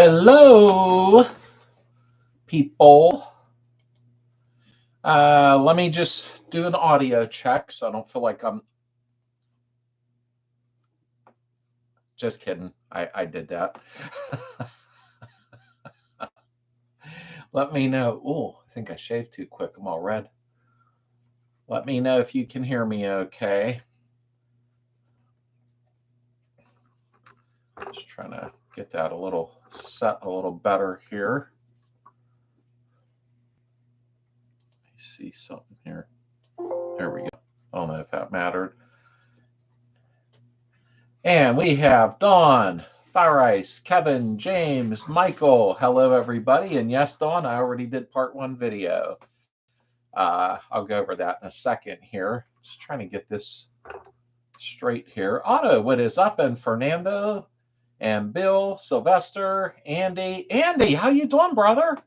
Hello, people. Let me just do an audio check so I don't feel like I'm... Just kidding. I did that. Let me know. Oh, I think I shaved too quick. I'm all red. Let me know if you can hear me okay. Just trying to get that a little set a little better here. Let me see something here. There we go. I don't know if that mattered. And we have Dawn, Fire Ice, Kevin, James, Michael. Hello, everybody. And yes, Dawn, I already did part 1 video. I'll go over that in a second here. Just trying to get this straight here. Otto, what is up? And Fernando and Bill, Sylvester, Andy. Andy, how you doing, brother?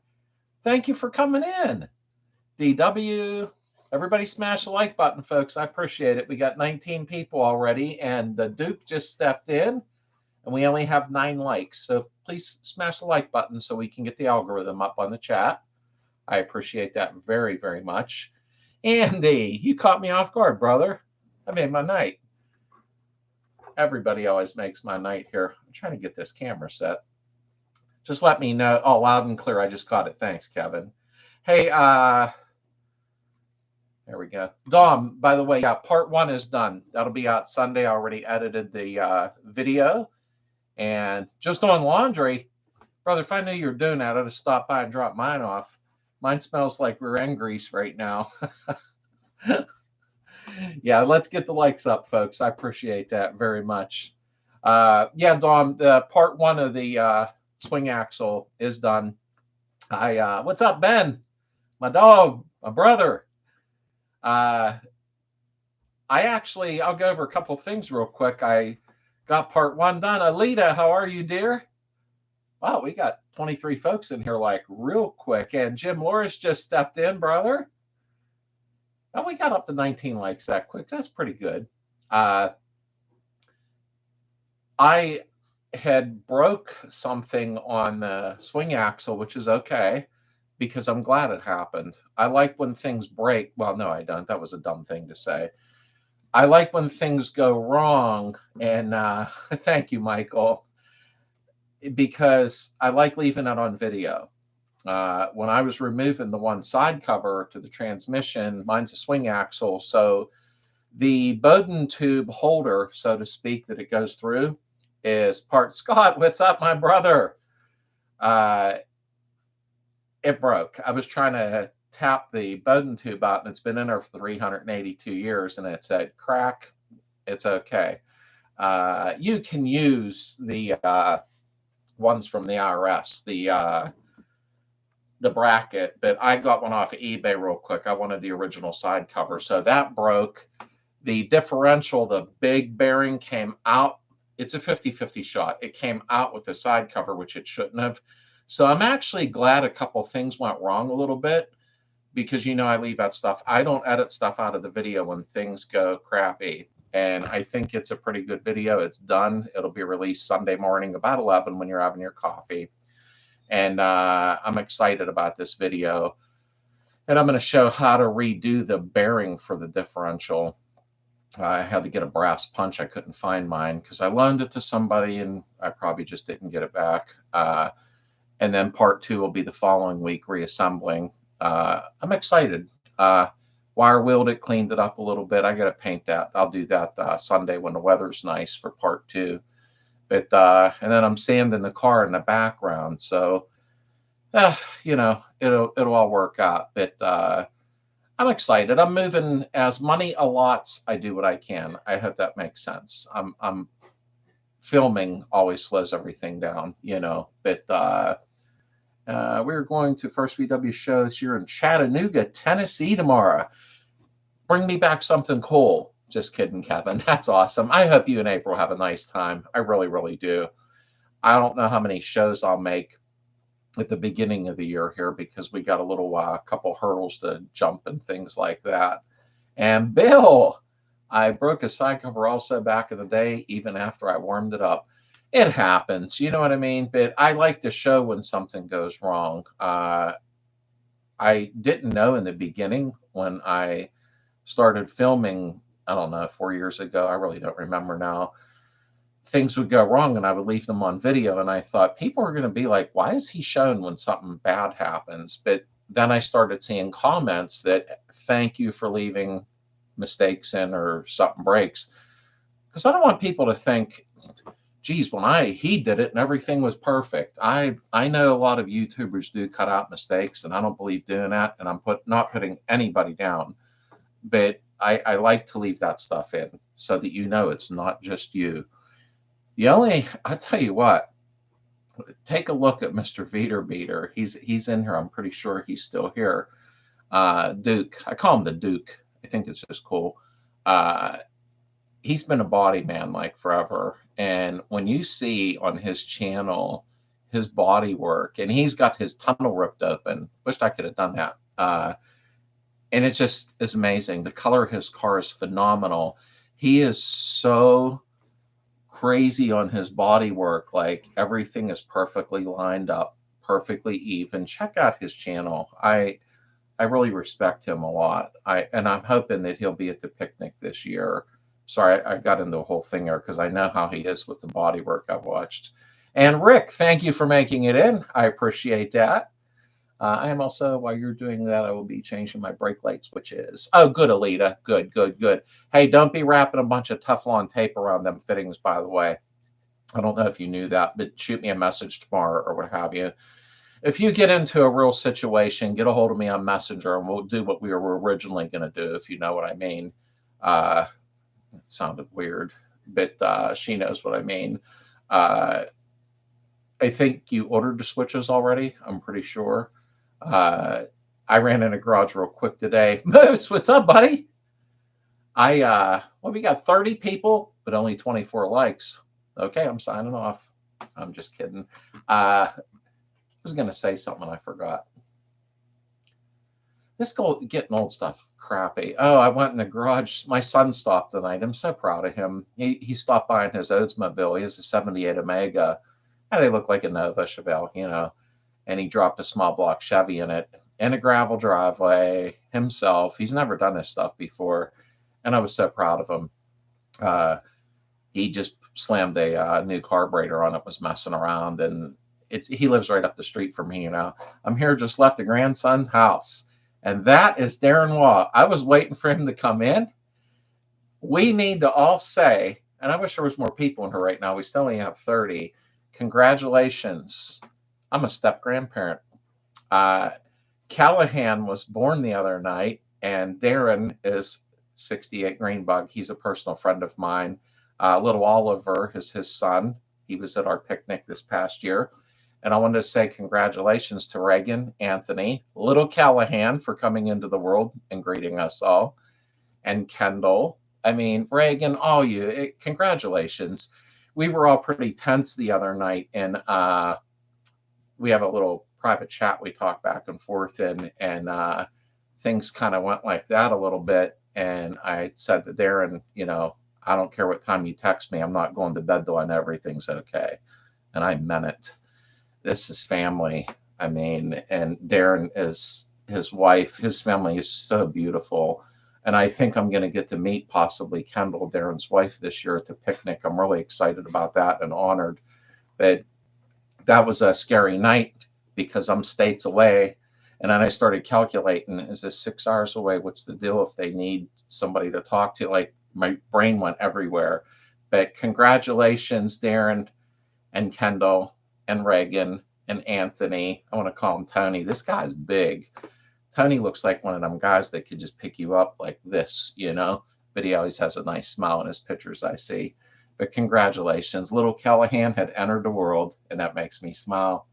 Thank you for coming in. DW, everybody smash the like button, folks. I appreciate it. We got 19 people already, and the Duke just stepped in, and we only have 9 likes. So please smash the like button so we can get the algorithm up on the chat. I appreciate that very, very much. Andy, you caught me off guard, brother. I made my night. Everybody always makes my night here. I'm trying to get this camera set. Just let me know. Oh, loud and clear. I just got it. Thanks, Kevin. Hey, there we go. Dom, by the way, yeah, part 1 is done. That'll be out Sunday. I already edited the video. And just on laundry, brother, if I knew you were doing that, I'd have stopped by and dropped mine off. Mine smells like rear end grease right now. Yeah, let's get the likes up, folks. I appreciate that very much. Yeah, Dom, the part 1 of the swing axle is done. What's up, Ben? My dog, my brother. I'll go over a couple things real quick. I got part 1 done. Alita, how are you, dear? Wow, we got 23 folks in here like real quick. And Jim Loris just stepped in, brother. Oh, we got up to 19 likes that quick. That's pretty good. I had broke something on the swing axle, which is okay, because I'm glad it happened. I like when things break. Well, no, I don't. That was a dumb thing to say. I like when things go wrong. And thank you, Michael, because I like leaving it on video. When I was removing the one side cover to the transmission, mine's a swing axle. So the Bowden tube holder, so to speak, that it goes through is part... Scott, what's up, my brother? It broke. I was trying to tap the Bowden tube out, and it's been in there for 382 years, and it said crack. It's okay. You can use the ones from the IRS, the bracket, but I got one off of eBay real quick. I wanted the original side cover, so that broke. The differential, the big bearing, came out. It's a 50-50 shot. It came out with the side cover, which it shouldn't have. So I'm actually glad a couple things went wrong a little bit, because, you know, I leave that stuff. I don't edit stuff out of the video when things go crappy. And I think it's a pretty good video. It's done. It'll be released Sunday morning about 11 when you're having your coffee. And I'm excited about this video. And I'm going to show how to redo the bearing for the differential. I had to get a brass punch. I couldn't find mine because I loaned it to somebody and I probably just didn't get it back. And then part 2 will be the following week, reassembling. I'm excited. Wire wheeled it, cleaned it up a little bit. I got to paint that. I'll do that Sunday when the weather's nice for part 2. But and then I'm sanding the car in the background, so you know, it'll all work out. But I'm excited. I'm moving as money allots. I do what I can. I hope that makes sense. I'm filming always slows everything down, you know. But we're going to First VW show this year in Chattanooga, Tennessee tomorrow. Bring me back something cool. Just kidding, Kevin. That's awesome. I hope you and April have a nice time. I really, really do. I don't know how many shows I'll make at the beginning of the year here because we got a little couple hurdles to jump and things like that. And Bill, I broke a side cover also back in the day, even after I warmed it up. It happens, you know what I mean? But I like to show when something goes wrong. I didn't know in the beginning when I started filming, I don't know, 4 years ago. I really don't remember now. Things would go wrong and I would leave them on video. And I thought people are going to be like, why is he shown when something bad happens? But then I started seeing comments that thank you for leaving mistakes in or something breaks. Because I don't want people to think, geez, he did it and everything was perfect. I know a lot of YouTubers do cut out mistakes, and I don't believe doing that. And I'm not putting anybody down, but I like to leave that stuff in so that you know it's not just you. I tell you what, take a look at Mr. Beater. He's in here. I'm pretty sure he's still here. Duke. I call him the Duke. I think it's just cool. Uh, he's been a body man like forever. And when you see on his channel his body work, and he's got his tunnel ripped open, wished I could have done that. And it just is amazing. The color of his car is phenomenal. He is so crazy on his body work. Like everything is perfectly lined up, perfectly even. Check out his channel. I really respect him a lot. And I'm hoping that he'll be at the picnic this year. Sorry, I got into the whole thing there because I know how he is with the body work I've watched. And Rick, thank you for making it in. I appreciate that. I am also, while you're doing that, I will be changing my brake light switches. Oh, good, Alita. Good, good, good. Hey, don't be wrapping a bunch of Teflon tape around them fittings, by the way. I don't know if you knew that, but shoot me a message tomorrow or what have you. If you get into a real situation, get a hold of me on Messenger and we'll do what we were originally going to do, if you know what I mean. It sounded weird, but she knows what I mean. I think you ordered the switches already. I'm pretty sure. I ran in a garage real quick today. Moose, what's up, buddy? We got 30 people, but only 24 likes. Okay, I'm signing off. I'm just kidding. I was going to say something I forgot. This getting old stuff crappy. Oh, I went in the garage. My son stopped tonight. I'm so proud of him. He stopped by in his Oldsmobile. He has a 78 Omega. And they look like a Nova Chevelle, you know. And he dropped a small block Chevy in it, in a gravel driveway himself. He's never done this stuff before. And I was so proud of him. He just slammed a new carburetor on it, was messing around. And he lives right up the street from me, you know. I'm here, just left the grandson's house. And that is Darren Waugh. I was waiting for him to come in. We need to all say, and I wish there was more people in here right now. We still only have 30. Congratulations. I'm a step-grandparent. Callahan was born the other night, and Darren is 68 Greenbug. He's a personal friend of mine. Little Oliver is his son. He was at our picnic this past year. And I wanted to say congratulations to Reagan, Anthony, little Callahan for coming into the world and greeting us all, and Kendall. I mean, Reagan, all you, congratulations. We were all pretty tense the other night, and we have a little private chat we talk back and forth in, and things kind of went like that a little bit. And I said to Darren, you know, I don't care what time you text me. I'm not going to bed till I know everything's okay. And I meant it. This is family. I mean, and Darren is his wife. His family is so beautiful. And I think I'm going to get to meet possibly Kendall, Darren's wife, this year at the picnic. I'm really excited about that and honored. But that was a scary night because I'm states away. And then I started calculating, is this 6 hours away? What's the deal if they need somebody to talk to? Like, my brain went everywhere. But congratulations, Darren and Kendall and Reagan and Anthony. I want to call him Tony. This guy's big. Tony looks like one of them guys that could just pick you up like this, you know, but he always has a nice smile in his pictures I see. But congratulations. Little Callahan had entered the world, and that makes me smile.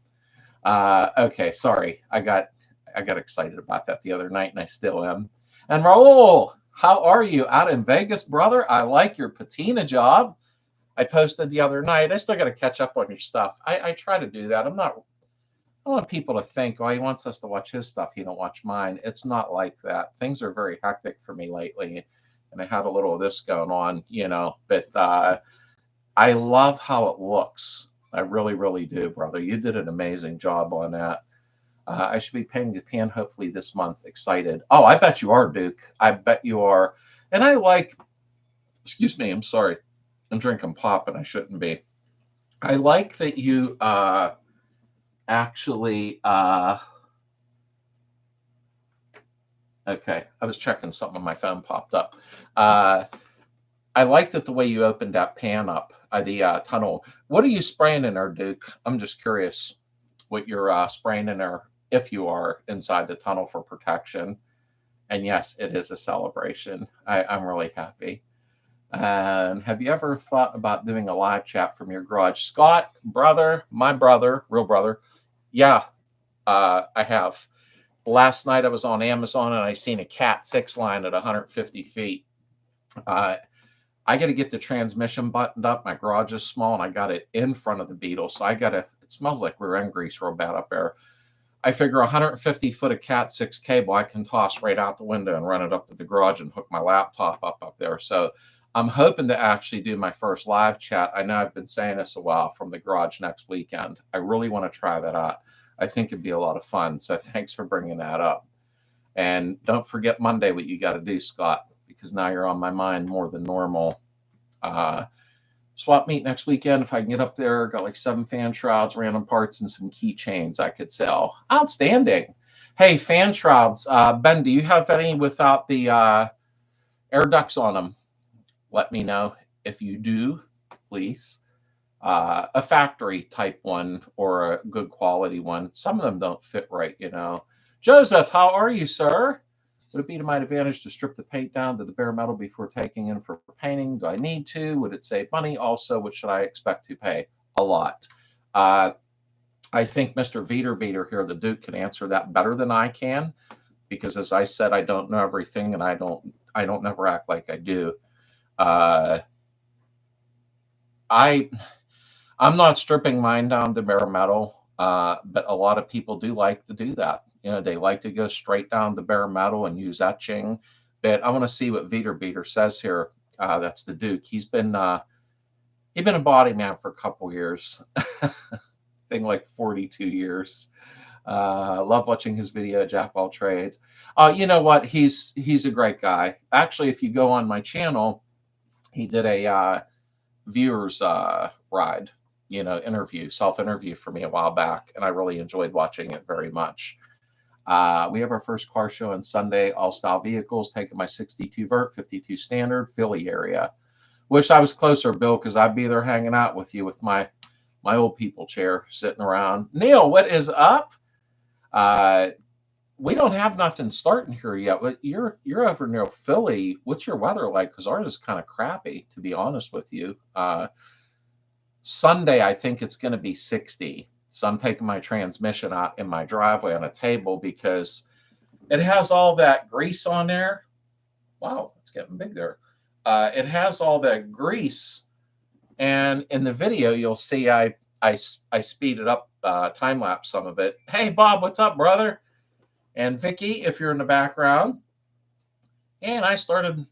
Okay, sorry. I got excited about that the other night, and I still am. And Raul, how are you out in Vegas, brother? I like your patina job. I posted the other night. I still got to catch up on your stuff. I try to do that. I want people to think, oh, he wants us to watch his stuff. He don't watch mine. It's not like that. Things are very hectic for me lately. And I had a little of this going on, you know, but I love how it looks. I really, really do, brother. You did an amazing job on that. I should be painting the pan hopefully this month. Excited. Oh, I bet you are, Duke. I bet you are. And I like, excuse me, I'm sorry. I'm drinking pop and I shouldn't be. I like that you actually, okay, I was checking something on my phone popped up. I liked it the way you opened that pan up, the tunnel. What are you spraying in there, Duke? I'm just curious what you're spraying in there if you are inside the tunnel for protection. And yes, it is a celebration. I'm really happy. And have you ever thought about doing a live chat from your garage? Scott, brother, my brother, real brother. Yeah, I have. Last night I was on Amazon and I seen a Cat 6 line at 150 feet. I got to get the transmission buttoned up. My garage is small and I got it in front of the Beetle. So I got to, it smells like rear end grease real bad up there. I figure 150 foot of Cat 6 cable I can toss right out the window and run it up to the garage and hook my laptop up there. So I'm hoping to actually do my first live chat. I know I've been saying this a while from the garage next weekend. I really want to try that out. I think it'd be a lot of fun. So thanks for bringing that up. And don't forget Monday what you got to do, Scott, because now you're on my mind more than normal. Swap meet next weekend. If I can get up there, got like 7 fan shrouds, random parts, and some keychains I could sell. Outstanding. Hey, fan shrouds. Ben, do you have any without the air ducts on them? Let me know if you do, please. A factory type one or a good quality one. Some of them don't fit right, you know. Joseph, how are you, sir? Would it be to my advantage to strip the paint down to the bare metal before taking in for painting? Do I need to? Would it save money? Also, what should I expect to pay? A lot. I think Mr. Beater here, the Duke, can answer that better than I can, because as I said, I don't know everything, and I don't never act like I do. I'm not stripping mine down to bare metal, but a lot of people do like to do that. You know, they like to go straight down to bare metal and use etching. But I want to see what Beater says here. That's the Duke. He's been a body man for a couple years. I think like 42 years. Love watching his video, Jack of all trades. You know what? He's a great guy. Actually, if you go on my channel, he did a viewers ride, you know, self-interview for me a while back, and I really enjoyed watching it very much. We have our first car show on Sunday, all style vehicles, taking my 62 Vert, 52 Standard, Philly area. Wish I was closer, Bill, because I'd be there hanging out with you with my old people chair sitting around. Neil, what is up? We don't have nothing starting here yet. But you're over near Philly. What's your weather like? Because ours is kind of crappy, to be honest with you. Sunday, I think it's going to be 60. So I'm taking my transmission out in my driveway on a table because it has all that grease on there. Wow, it's getting big there. It has all that grease. And in the video, you'll see I speeded up, time lapse some of it. Hey, Bob, what's up, brother? And Vicky, if you're in the background. And I started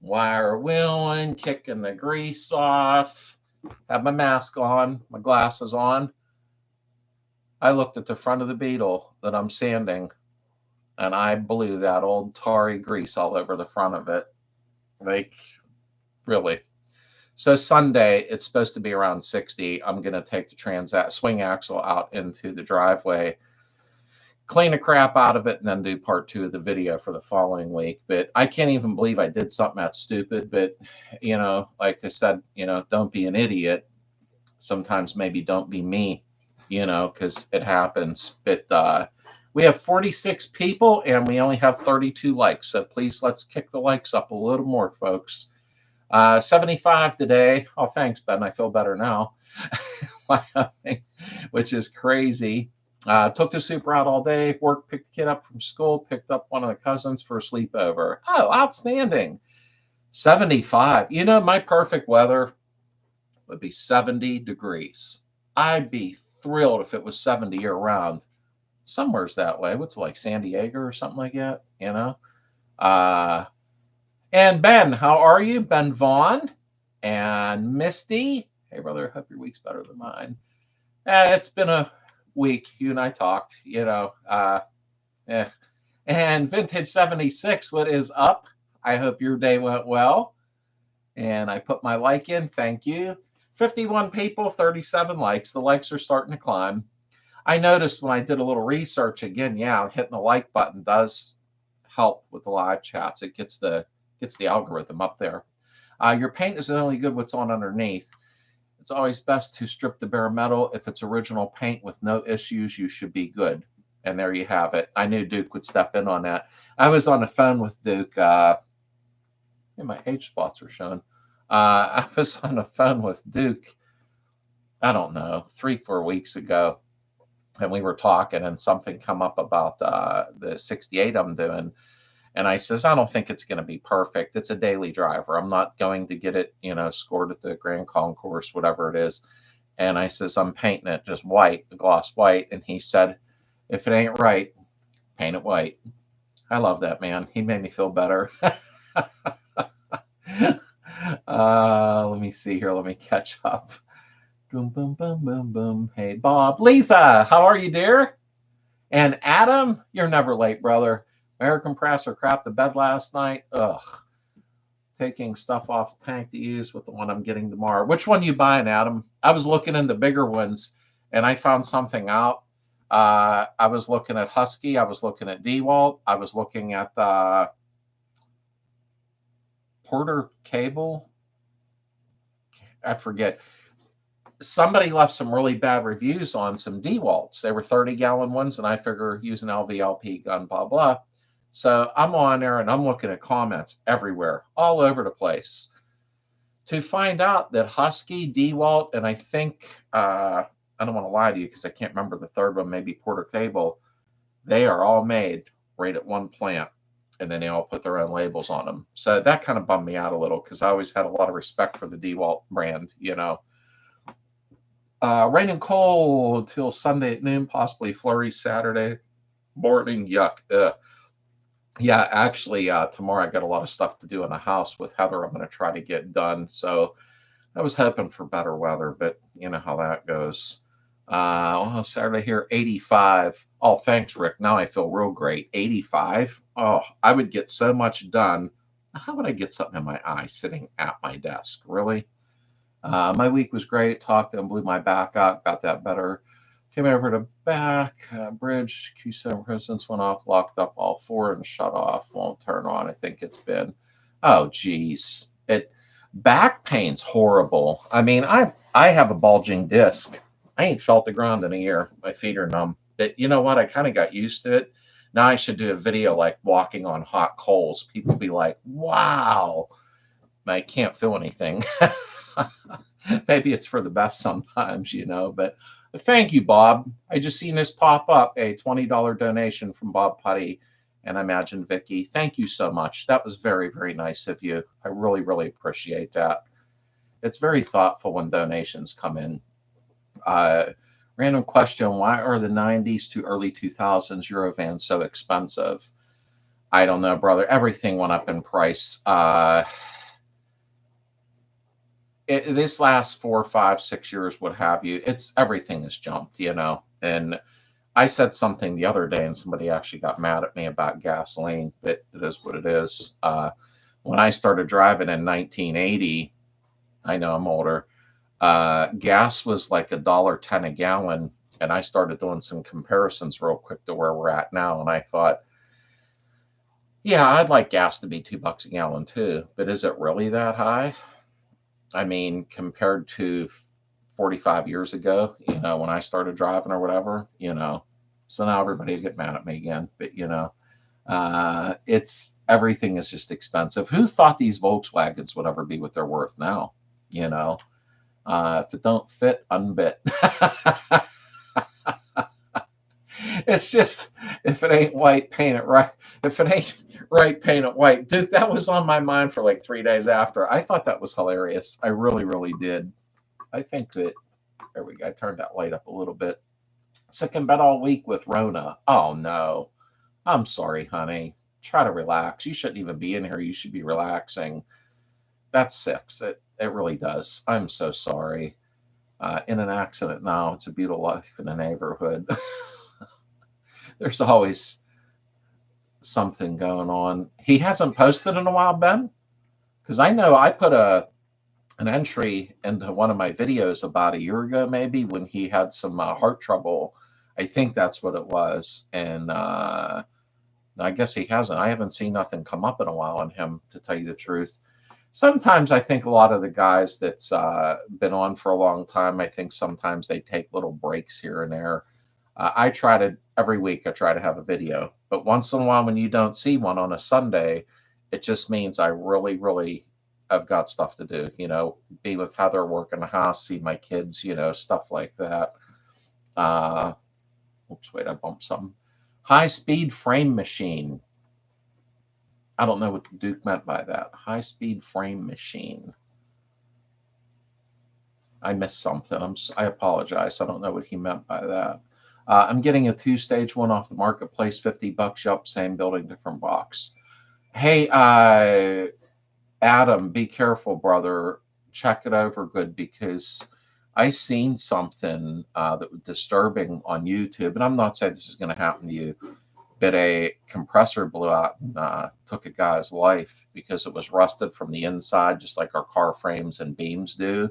wire wheeling, kicking the grease off, have my mask on, my glasses on. I looked at the front of the Beetle that I'm sanding, and I blew that old tarry grease all over the front of it. Like, really. So Sunday, it's supposed to be around 60. I'm going to take the swing axle out into the driveway, clean the crap out of it, and then do part 2 of the video for the following week. But I can't even believe I did something that stupid. But, you know, like I said, you know, don't be an idiot. Sometimes maybe don't be me, you know, because it happens. But we have 46 people and we only have 32 likes. So please, let's kick the likes up a little more, folks. 75 today. Oh, thanks, Ben. I feel better now. Which is crazy. Took the super out all day, worked, picked the kid up from school, picked up one of the cousins for a sleepover. Oh, outstanding. 75. You know, my perfect weather would be 70 degrees. I'd be thrilled if it was 70 year round. Somewhere's that way. What's it like, San Diego or something like that, you know? And Ben, how are you? Ben Vaughn. And Misty, hey brother, hope your week's better than mine. It's been a week. You and I talked, eh. And Vintage 76, what is up? I hope your day went well. And I put my like in. Thank you. 51 people, 37 likes. The likes are starting to climb. I noticed when I did a little research again, hitting the like button does help with the live chats. It gets the algorithm up there. Your paint is only good what's on underneath. It's always best to strip the bare metal. If it's original paint with no issues, you should be good. And there you have it. I knew Duke would step in on that. I was on the phone with Duke. My age spots are showing. I was on the phone with Duke, I don't know, 3-4 weeks ago. And we were talking and something come up about the 68 I'm doing. And I says, I don't think it's going to be perfect. It's a daily driver. I'm not going to get it, scored at the Grand Concourse, whatever it is. And I says, I'm painting it just white, gloss white. And he said, if it ain't right, paint it white. I love that, man. He made me feel better. Let me see here. Let me catch up. Boom, boom, boom, boom, boom. Hey, Bob. Lisa, how are you, dear? And Adam, you're never late, brother. American compressor crapped the bed last night. Ugh. Taking stuff off the tank to use with the one I'm getting tomorrow. Which one you buying, Adam? I was looking in the bigger ones, and I found something out. I was looking at Husky. I was looking at DeWalt. I was looking at Porter Cable. I forget. Somebody left some really bad reviews on some DeWalts. They were 30-gallon ones, and I figure using LVLP gun, blah, blah. So I'm on there, and I'm looking at comments everywhere, all over the place, to find out that Husky, DeWalt, and I think, I don't want to lie to you because I can't remember the third one, maybe Porter Cable, they are all made right at one plant, and then they all put their own labels on them. So that kind of bummed me out a little because I always had a lot of respect for the DeWalt brand, Rain and cold till Sunday at noon, possibly flurry Saturday morning. Yuck. Yeah, actually, tomorrow I got a lot of stuff to do in the house with Heather. I'm going to try to get done. So I was hoping for better weather, but you know how that goes. Saturday here, 85. Oh, thanks, Rick. Now I feel real great. 85. Oh, I would get so much done. How would I get something in my eye sitting at my desk? Really? My week was great. Talked and blew my back out. Got that better. Came over to back. Bridge. Q7 presidents went off. Locked up all four and shut off. Won't turn on. I think it's been. Oh, geez. Back pain's horrible. I mean, I have a bulging disc. I ain't felt the ground in a year. My feet are numb. But you know what? I kind of got used to it. Now I should do a video like walking on hot coals. People be like, wow. I can't feel anything. Maybe it's for the best sometimes, but thank you, Bob. I just seen this pop up, a $20 donation from Bob Putty and I imagine Vicky. Thank you so much. That was very, very nice of you. I really, really appreciate that. It's very thoughtful when donations come in. Random question, why are the 90s to early 2000s Eurovans so expensive? I don't know, brother. Everything went up in price. This last 4, 5, 6 years, what have you, everything has jumped, and I said something the other day and somebody actually got mad at me about gasoline, but it is what it is. When I started driving in 1980, I know I'm older, gas was like $1.10 a gallon, and I started doing some comparisons real quick to where we're at now, and I thought, yeah, I'd like gas to be $2 a gallon too, but is it really that high? I mean, compared to 45 years ago, when I started driving or whatever, so now everybody get mad at me again, but everything is just expensive. Who thought these Volkswagens would ever be what they're worth now? If it don't fit, unbit. It's just, if it ain't white, paint it right. If it ain't right, paint it white. Dude, that was on my mind for like 3 days after. I thought that was hilarious. I really, really did. I think that, there we go. I turned that light up a little bit. Sick in bed all week with Rona. Oh, no. I'm sorry, honey. Try to relax. You shouldn't even be in here. You should be relaxing. That's sick. It really does. I'm so sorry. In an accident now, it's a Beetle life in a neighborhood. There's always something going on. He hasn't posted in a while, Ben, because I know I put an entry into one of my videos about a year ago, maybe when he had some heart trouble. I think that's what it was, and I guess he hasn't. I haven't seen nothing come up in a while on him, to tell you the truth. Sometimes I think a lot of the guys that's been on for a long time, I think sometimes they take little breaks here and there. I try to, every week, I try to have a video. But once in a while, when you don't see one on a Sunday, it just means I really, really have got stuff to do. Be with Heather, work in the house, see my kids, stuff like that. Oops, wait, I bumped something. High-speed frame machine. I don't know what Duke meant by that. High-speed frame machine. I missed something. I apologize. I don't know what he meant by that. I'm getting a 2-stage one off the marketplace, $50. Yup, same building, different box. Hey, Adam, be careful, brother. Check it over good, because I seen something that was disturbing on YouTube, and I'm not saying this is going to happen to you, but a compressor blew out and took a guy's life because it was rusted from the inside, just like our car frames and beams do.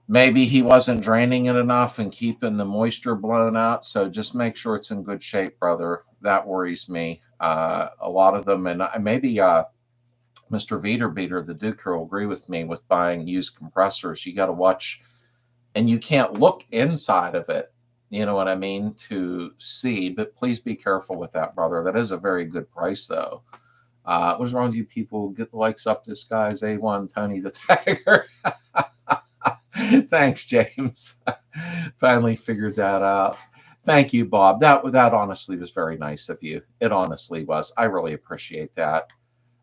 Maybe he wasn't draining it enough and keeping the moisture blown out. So just make sure it's in good shape, brother. That worries me. A lot of them, and maybe Mr. Beater, the Duke, will agree with me with buying used compressors. You got to watch, and you can't look inside of it, you know what I mean, to see. But please be careful with that, brother. That is a very good price, though. What's wrong with you people? Get the likes up. This guy's A1, Tony the Tiger. Thanks, James. Finally figured that out. Thank you, Bob. That honestly was very nice of you. It honestly was. I really appreciate that.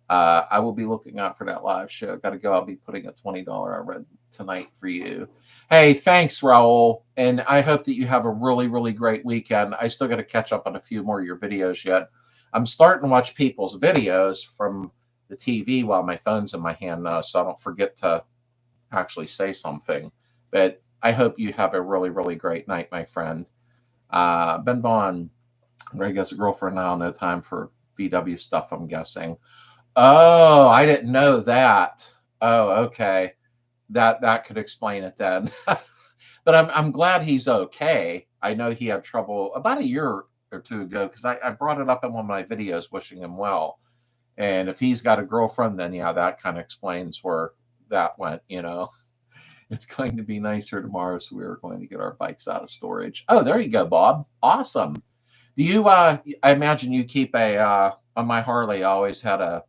I will be looking out for that live show. Got to go. I'll be putting a $20 I read tonight for you. Hey, thanks, Raul. And I hope that you have a really, really great weekend. I still got to catch up on a few more of your videos yet. I'm starting to watch people's videos from the TV while my phone's in my hand now, so I don't forget to actually say something. But I hope you have a really, really great night, my friend. Ben Vaughn, Greg has a girlfriend now, no time for VW stuff, I'm guessing. Oh, I didn't know that. Oh, okay. That could explain it then. But I'm glad he's okay. I know he had trouble about a year or two ago, because I brought it up in one of my videos wishing him well. And if he's got a girlfriend, then yeah, that kind of explains where that went, It's going to be nicer tomorrow, so we're going to get our bikes out of storage. Oh, there you go, Bob. Awesome. Do you, I imagine you keep on my Harley, I always had a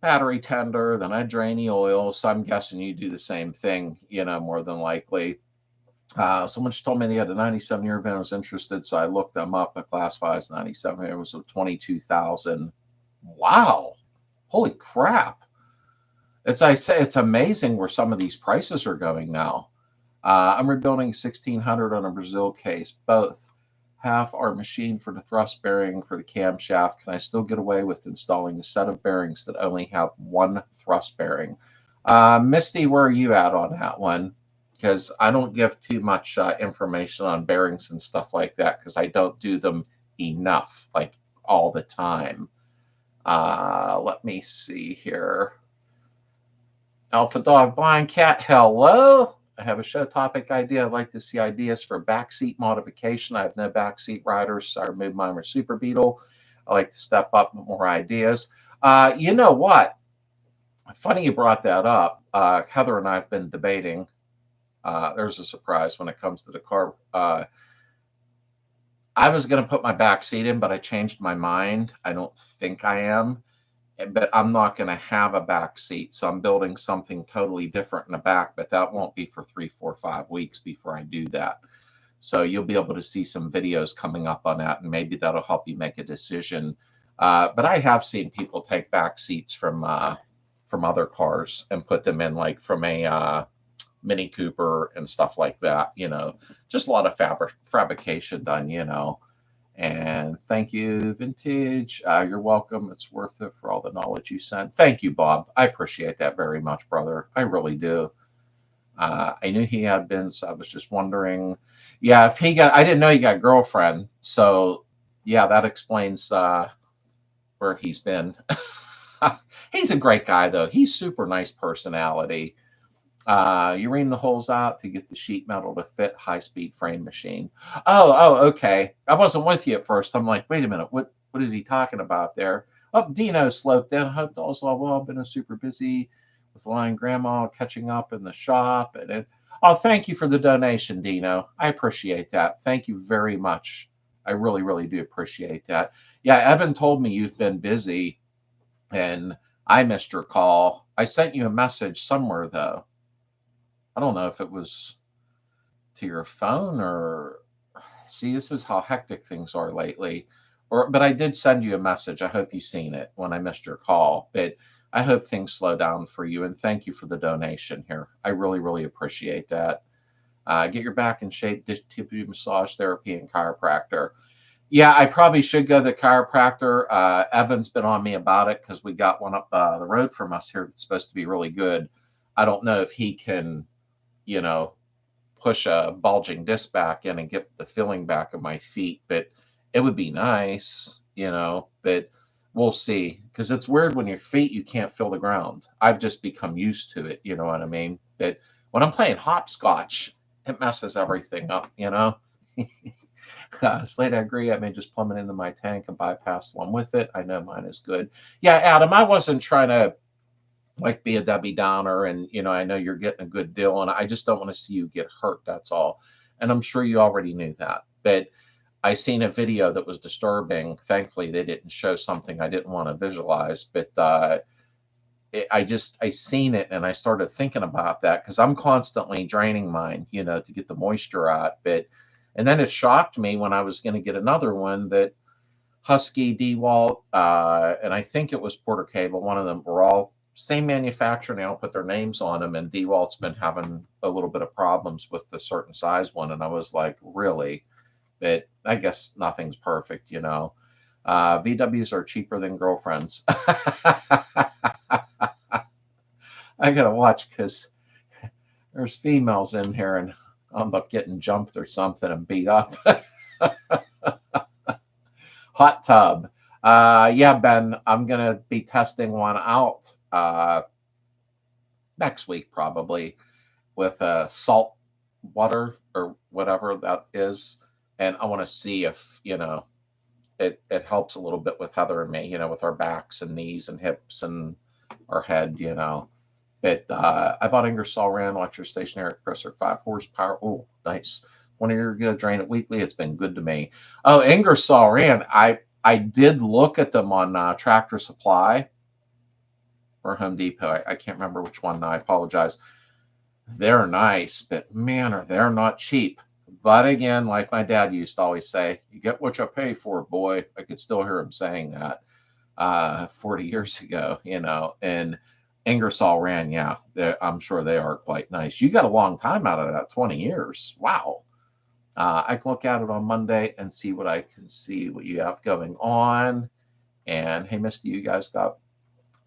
battery tender, then I drain the oil, so I'm guessing you do the same thing, more than likely. Someone just told me they had a 97-year van, I was interested, so I looked them up. A Class 5's 97, it was a 22,000. Wow. Holy crap. I say, it's amazing where some of these prices are going now. I'm rebuilding 1600 on a Brazil case. Both half are machined for the thrust bearing for the camshaft. Can I still get away with installing a set of bearings that only have one thrust bearing? Misty, where are you at on that one? Because I don't give too much information on bearings and stuff like that, because I don't do them enough, like all the time. Let me see here. Alpha Dog Blind Cat, hello. I have a show topic idea. I'd like to see ideas for backseat modification. I have no backseat riders, so I removed mine with Super Beetle. I like to step up with more ideas. You know what? Funny you brought that up. Heather and I have been debating. There's a surprise when it comes to the car. I was going to put my back seat in, but I changed my mind. I don't think I am. But I'm not going to have a back seat, so I'm building something totally different in the back, but that won't be for 3, 4, 5 weeks before I do that. So you'll be able to see some videos coming up on that, and maybe that'll help you make a decision. But I have seen people take back seats from other cars and put them in, like from a Mini Cooper and stuff like that. Just a lot of fabrication done, And thank you, Vintage. You're welcome. It's worth it for all the knowledge you sent. Thank you, Bob. I appreciate that very much, brother. I really do. I knew he had been, so I was just wondering. Yeah, if he got, I didn't know he got a girlfriend. So, yeah, that explains where he's been. He's a great guy, though. He's super nice personality. You ream the holes out to get the sheet metal to fit high-speed frame machine. Okay. I wasn't with you at first. I'm like, wait a minute, what is he talking about there? Oh, Dino sloped in. Hope all's well. I've been super busy with Lion Grandma catching up in the shop. Oh, thank you for the donation, Dino. I appreciate that. Thank you very much. I really, really do appreciate that. Yeah, Evan told me you've been busy, and I missed your call. I sent you a message somewhere, though. I don't know if it was to your phone or see, this is how hectic things are lately. But I did send you a message. I hope you've seen it when I missed your call. But I hope things slow down for you. And thank you for the donation here. I really, really appreciate that. Get your back in shape, tissue massage therapy, and chiropractor. Yeah, I probably should go to the chiropractor. Evan's been on me about it because we got one up the road from us here that's supposed to be really good. I don't know if he can, push a bulging disc back in and get the filling back of my feet, but it would be nice, but we'll see. Because it's weird when your feet, you can't feel the ground. I've just become used to it, you know what I mean? But when I'm playing hopscotch, it messes everything up, Slade, I agree. I may just plumb it into my tank and bypass one with it. I know mine is good. Yeah, Adam, I wasn't trying to be a Debbie Downer, and I know you're getting a good deal, and I just don't want to see you get hurt. That's all. And I'm sure you already knew that. But I seen a video that was disturbing. Thankfully, they didn't show something I didn't want to visualize. But I seen it, and I started thinking about that because I'm constantly draining mine, to get the moisture out. And then it shocked me when I was going to get another one that Husky, DeWalt, and I think it was Porter Cable. One of them were all same manufacturer, and they all put their names on them. And DeWalt's been having a little bit of problems with the certain size one. And I was like, really? But I guess nothing's perfect, VWs are cheaper than girlfriends. I got to watch because there's females in here and I'm up getting jumped or something and beat up. Hot tub. Yeah, Ben, I'm going to be testing one out next week probably with salt water or whatever that is. And I want to see if, it helps a little bit with Heather and me, with our backs and knees and hips and our head, But I bought Ingersoll Rand electric stationary compressor, 5 horsepower. Oh, nice. When you're going to drain it weekly, it's been good to me. Oh, Ingersoll Rand. I did look at them on Tractor Supply or Home Depot. I can't remember which one now. I apologize. They're nice, but man, they're not cheap. But again, like my dad used to always say, you get what you pay for, boy. I could still hear him saying that 40 years ago, and Ingersoll Rand, yeah, I'm sure they are quite nice. You got a long time out of that, 20 years. Wow. I can look at it on Monday and see what I can see, what you have going on. And hey, Misty, you guys got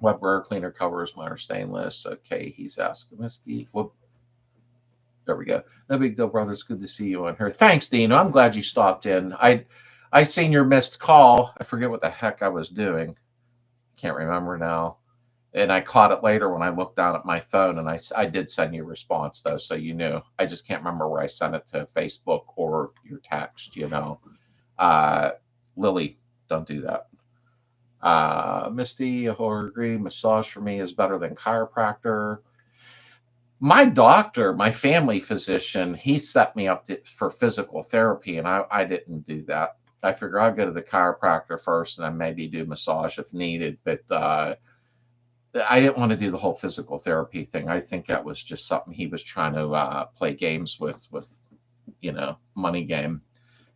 Weber cleaner covers. Mine are stainless. Okay, he's asking Misty. Whoop. There we go. No big deal, brother. It's good to see you on here. Thanks, Dino. I'm glad you stopped in. I seen your missed call. I forget what the heck I was doing. Can't remember now. And I caught it later when I looked down at my phone, and I did send you a response, though, so you knew. I just can't remember where I sent it to, Facebook or your text, Lily, don't do that. Misty, I agree. Massage for me is better than chiropractor. My doctor, my family physician, he set me up for physical therapy, and I didn't do that. I figure I'll go to the chiropractor first and then maybe do massage if needed, but I didn't want to do the whole physical therapy thing. I think that was just something he was trying to play games with, money game.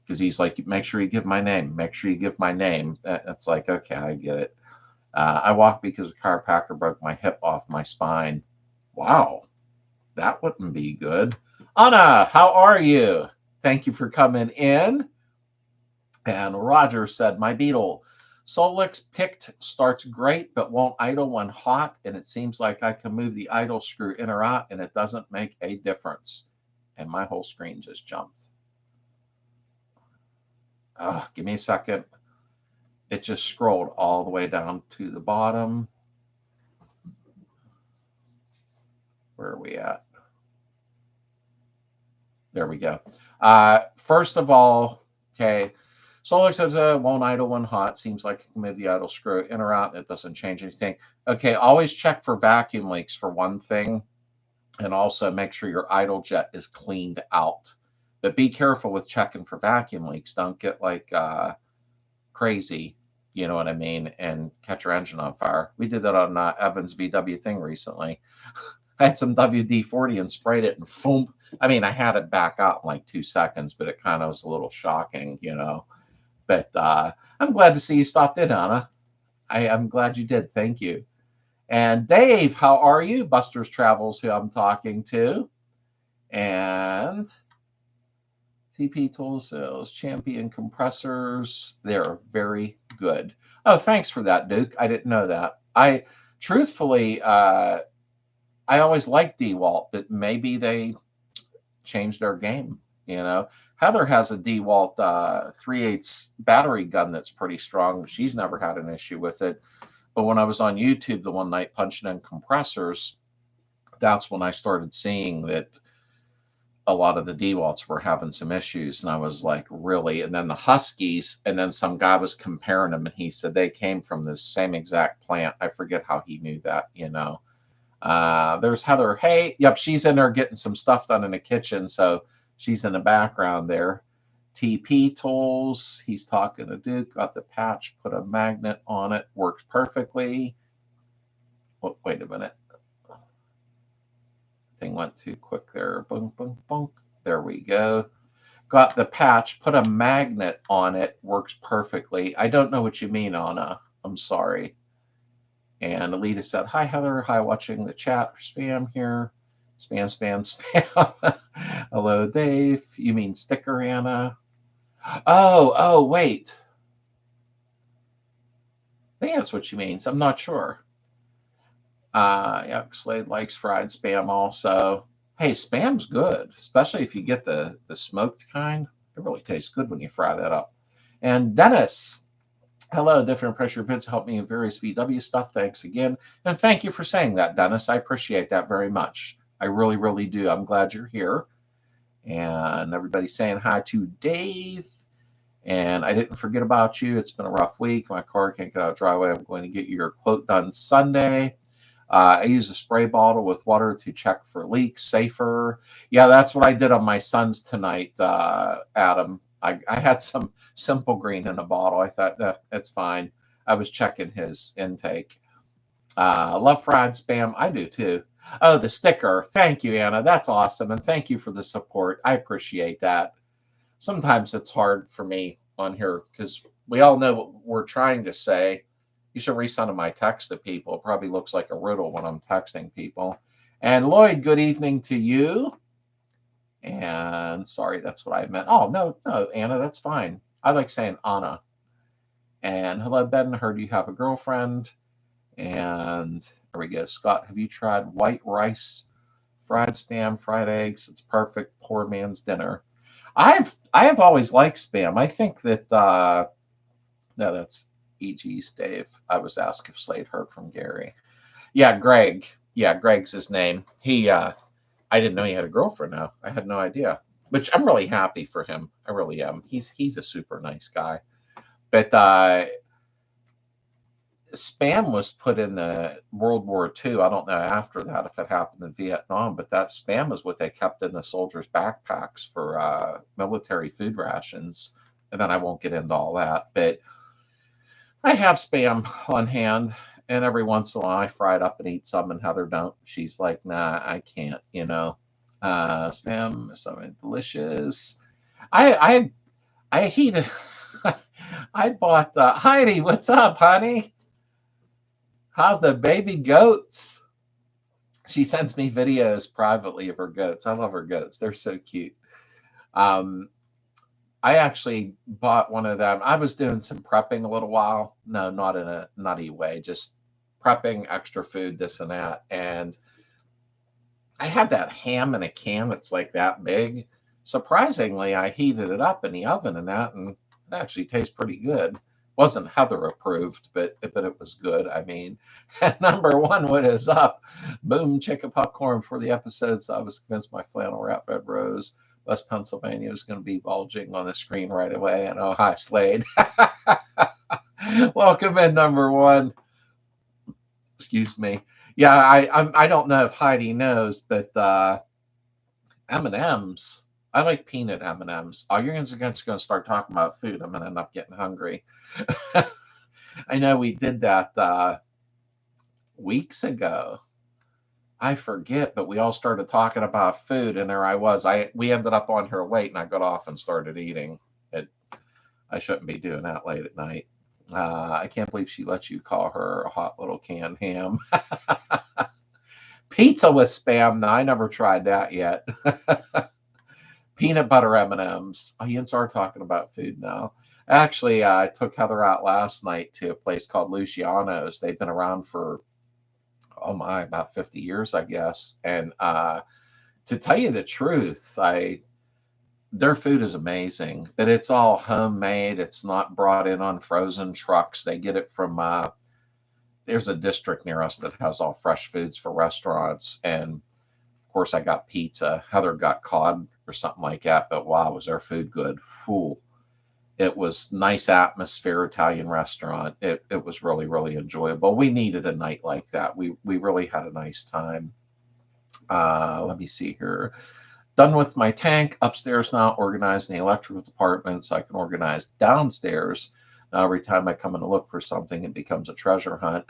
Because he's like, make sure you give my name. Make sure you give my name. That's like, okay, I get it. I walked because a chiropractor broke my hip off my spine. Wow, that wouldn't be good. Anna, how are you? Thank you for coming in. And Roger said, my Beetle Solix picked starts great, but won't idle when hot. And it seems like I can move the idle screw in or out and it doesn't make a difference. And my whole screen just jumped. Give me a second. It just scrolled all the way down to the bottom. Where are we at? There we go. First of all, okay, Solix says won't idle when hot. Seems like you can move the idle screw in or out. It doesn't change anything. Okay, always check for vacuum leaks for one thing. And also make sure your idle jet is cleaned out. But be careful with checking for vacuum leaks. Don't get like crazy, you know what I mean, and catch your engine on fire. We did that on Evan's VW thing recently. I had some WD-40 and sprayed it and boom. I mean, I had it back out in like 2 seconds, but it kind of was a little shocking, you know. But I'm glad to see you stopped in, Anna. I'm glad you did. Thank you. And Dave, how are you? Buster's Travels, who I'm talking to. And TP Tool Sales, Champion Compressors. They're very good. Oh, thanks for that, Duke. I didn't know that. Truthfully, I always liked DeWalt, but maybe they changed their game, you know. Heather has a DeWalt 3/8 battery gun that's pretty strong. She's never had an issue with it. But when I was on YouTube the one night punching in compressors, that's when I started seeing that a lot of the DeWalts were having some issues. And I was like, really? And then the Huskies, and then some guy was comparing them, and he said they came from the same exact plant. I forget how he knew that, you know. There's Heather. Hey, yep, she's in there getting some stuff done in the kitchen, so she's in the background there. TP Tools, he's talking to Duke, got the patch, put a magnet on it, works perfectly. Oh, wait a minute. Thing went too quick there. Boom, boom, boom. There we go. Got the patch, put a magnet on it, works perfectly. I don't know what you mean, Anna. I'm sorry. And Alita said, hi, Heather. Hi, watching the chat. Spam here. Spam, spam, spam. Hello, Dave. You mean sticker, Anna? Oh, wait. I think that's what she means. I'm not sure. Yeah, Slade likes fried spam also. Hey, spam's good, especially if you get the smoked kind. It really tastes good when you fry that up. And Dennis, hello, different pressure vids help me in various VW stuff. Thanks again. And thank you for saying that, Dennis. I appreciate that very much. I really, really do. I'm glad you're here. And everybody's saying hi to Dave. And I didn't forget about you. It's been a rough week. My car can't get out of driveway. I'm going to get your quote done Sunday. I use a spray bottle with water to check for leaks. Safer. Yeah, that's what I did on my son's tonight, Adam. I had some Simple Green in a bottle. I thought that's fine. I was checking his intake. Love fried spam. I do too. Oh, the sticker. Thank you, Anna. That's awesome. And thank you for the support. I appreciate that. Sometimes it's hard for me on here because we all know what we're trying to say. You should resend my text to people. It probably looks like a riddle when I'm texting people. And Lloyd, good evening to you. And sorry, that's what I meant. Oh, no, Anna, that's fine. I like saying Anna. And hello, Ben. Heard you have a girlfriend. And there we go. Scott, have you tried white rice, fried spam, fried eggs? It's perfect. Poor man's dinner. I have always liked spam. I think that no, that's EG's Dave. I was asked if Slade heard from Gary. Yeah, Greg. Yeah, Greg's his name. He I didn't know he had a girlfriend now. I had no idea. Which I'm really happy for him. I really am. He's a super nice guy. But spam was put in the World War II. I don't know after that if it happened in Vietnam, but that spam is what they kept in the soldiers' backpacks for military food rations. And then I won't get into all that, but I have spam on hand, and every once in a while I fry it up and eat some, and Heather don't. She's like, nah, I can't, you know. Spam is something delicious. I heated. I bought Heidi. What's up, honey? How's the baby goats? She sends me videos privately of her goats. I love her goats. They're so cute. I I actually bought one of them. I was doing some prepping a little while. No, not in a nutty way, just prepping extra food, this and that. And I had that ham in a can that's like that big. Surprisingly, I heated it up in the oven and that, and it actually tastes pretty good. Wasn't Heather approved, but it was good. I mean, at number one, what is up? Boom, chicken popcorn for the episode. So I was convinced my flannel wrap red rose, West Pennsylvania, was going to be bulging on the screen right away. And oh, hi, Slade. Welcome in, number one. Excuse me. Yeah, I don't know if Heidi knows, but M&Ms. I like peanut M&Ms. Oh, you're going to start talking about food. I'm going to end up getting hungry. I know we did that weeks ago. I forget, but we all started talking about food, and there I was. We ended up on her late, and I got off and started eating. I shouldn't be doing that late at night. I can't believe she lets you call her a hot little canned ham. Pizza with Spam. No, I never tried that yet. Peanut butter M&Ms. Oh, you can start talking about food now. Actually, I took Heather out last night to a place called Luciano's. They've been around for, oh my, about 50 years, I guess. And to tell you the truth, their food is amazing, but it's all homemade. It's not brought in on frozen trucks. They get it from, there's a district near us that has all fresh foods for restaurants. And of course, I got pizza. Heather got cod or something like that. But wow, was their food good? Whew. It was nice atmosphere, Italian restaurant. It was really, really enjoyable. We needed a night like that. We really had a nice time. Let me see here. Done with my tank upstairs now, organized in the electrical department so I can organize downstairs. Now, every time I come in to look for something, it becomes a treasure hunt.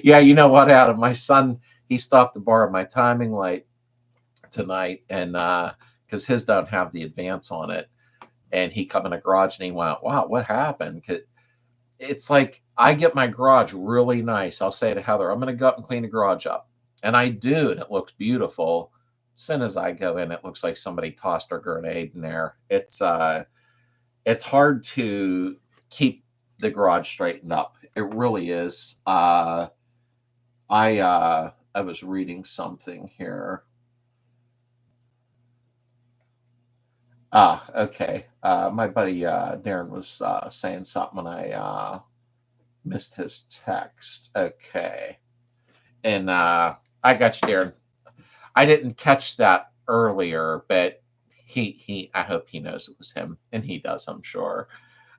Yeah, you know what, Adam? My son, he stopped to borrow my timing light tonight, and because his don't have the advance on it. And he come in the garage and he went, wow, what happened? It's like I get my garage really nice. I'll say to Heather, I'm going to go up and clean the garage up. And I do, and it looks beautiful. As soon as I go in, it looks like somebody tossed a grenade in there. It's hard to keep the garage straightened up. It really is. I was reading something here. Okay. My buddy Darren was saying something and I missed his text. Okay. And I got you, Darren. I didn't catch that earlier, but I hope he knows it was him, and he does, I'm sure.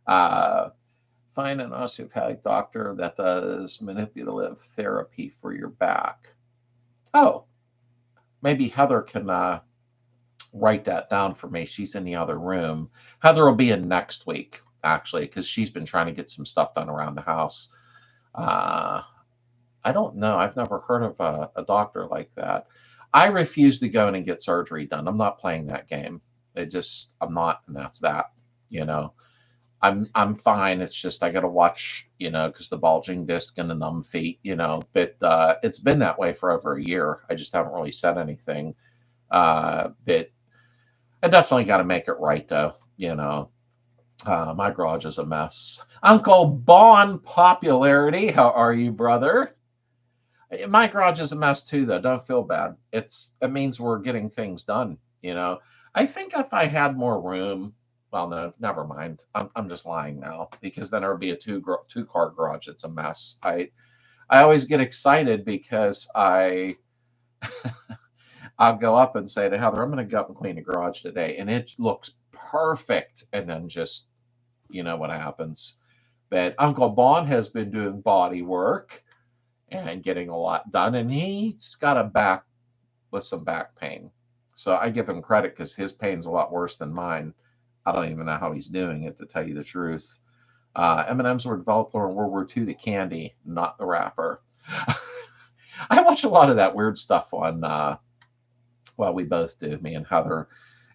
Find an osteopathic doctor that does manipulative therapy for your back. Oh, maybe Heather can write that down for me. She's in the other room. Heather will be in next week, actually, because she's been trying to get some stuff done around the house. I don't know. I've never heard of a doctor like that. I refuse to go in and get surgery done. I'm not playing that game. I'm not, and that's that. You know, I'm fine. It's just I got to watch, because the bulging disc and the numb feet, But it's been that way for over a year. I just haven't really said anything. But I definitely got to make it right, though. My garage is a mess. Uncle Bon Popularity, how are you, brother? My garage is a mess too, though. Don't feel bad. It means we're getting things done. I think if I had more room, well, no, never mind. I'm just lying now, because then there would be a two-car garage. It's a mess. I always get excited because I'll go up and say to Heather, I'm going to go up and clean the garage today, and it looks perfect. And then just, what happens. But Uncle Bon has been doing body work and getting a lot done, and he's got a back with some back pain. So I give him credit because his pain's a lot worse than mine. I don't even know how he's doing it, to tell you the truth. M&Ms were developed in World War II, the candy, not the wrapper. I watch a lot of that weird stuff on, well, we both do, me and Heather.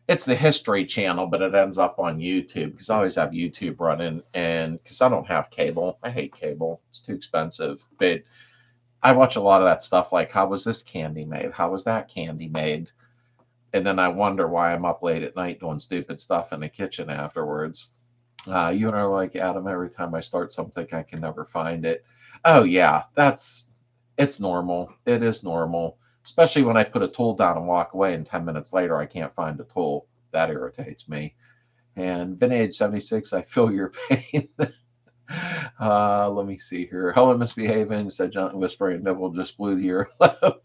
It's the History Channel, but it ends up on YouTube, because I always have YouTube running, and because I don't have cable. I hate cable. It's too expensive. But I watch a lot of that stuff, like, how was this candy made? How was that candy made? And then I wonder why I'm up late at night doing stupid stuff in the kitchen afterwards. You and I are like, Adam, every time I start something, I can never find it. Oh, yeah, it's normal. It is normal, especially when I put a tool down and walk away, and 10 minutes later, I can't find the tool. That irritates me. And Vintage 76, I feel your pain. Let me see here. Hello, misbehaving, said John, whispering, Nibble just blew the earlobe.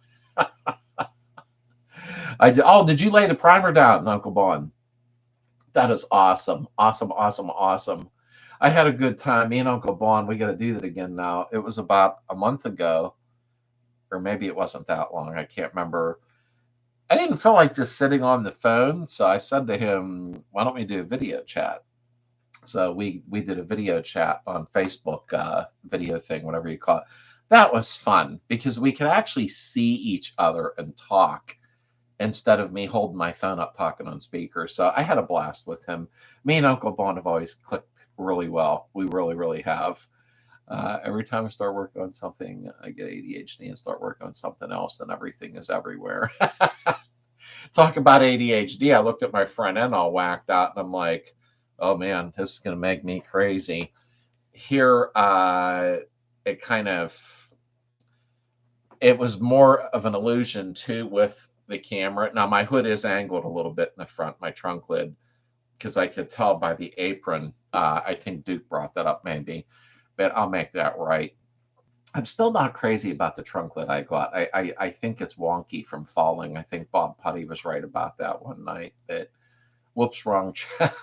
Did you lay the primer down, Uncle Bon? That is awesome. Awesome, awesome, awesome. I had a good time. Me and Uncle Bon, we got to do that again now. It was about a month ago, or maybe it wasn't that long. I can't remember. I didn't feel like just sitting on the phone, so I said to him, why don't we do a video chat? So we did a video chat on Facebook, video thing, whatever you call it. That was fun because we could actually see each other and talk instead of me holding my phone up talking on speaker. So I had a blast with him. Me and Uncle Bon have always clicked really well. We really, really have. Every time I start working on something, I get ADHD and start working on something else, and everything is everywhere. Talk about ADHD. I looked at my front end all whacked out, and I'm like, oh man, this is going to make me crazy. Here, it was more of an illusion too with the camera. Now my hood is angled a little bit in the front, my trunk lid, because I could tell by the apron. I think Duke brought that up maybe, but I'll make that right. I'm still not crazy about the trunk lid I got. I think it's wonky from falling. I think Bob Putty was right about that one night. That whoops, wrong chat.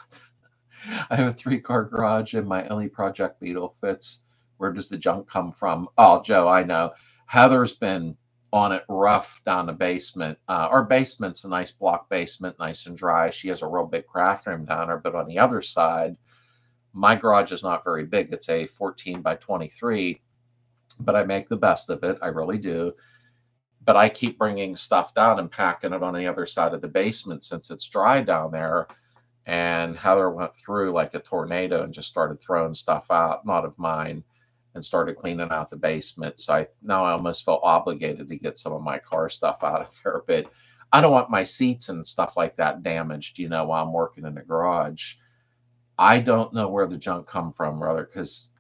I have a 3-car garage and my only project Beetle fits. Where does the junk come from? Oh, Joe, I know. Heather's been on it rough down the basement. Our basement's a nice block basement, nice and dry. She has a real big craft room down there, but on the other side, my garage is not very big. It's a 14 by 23, but I make the best of it. I really do. But I keep bringing stuff down and packing it on the other side of the basement since it's dry down there. And Heather went through like a tornado and just started throwing stuff out, not of mine, and started cleaning out the basement. So now I almost felt obligated to get some of my car stuff out of there. But I don't want my seats and stuff like that damaged, while I'm working in the garage. I don't know where the junk come from, brother, because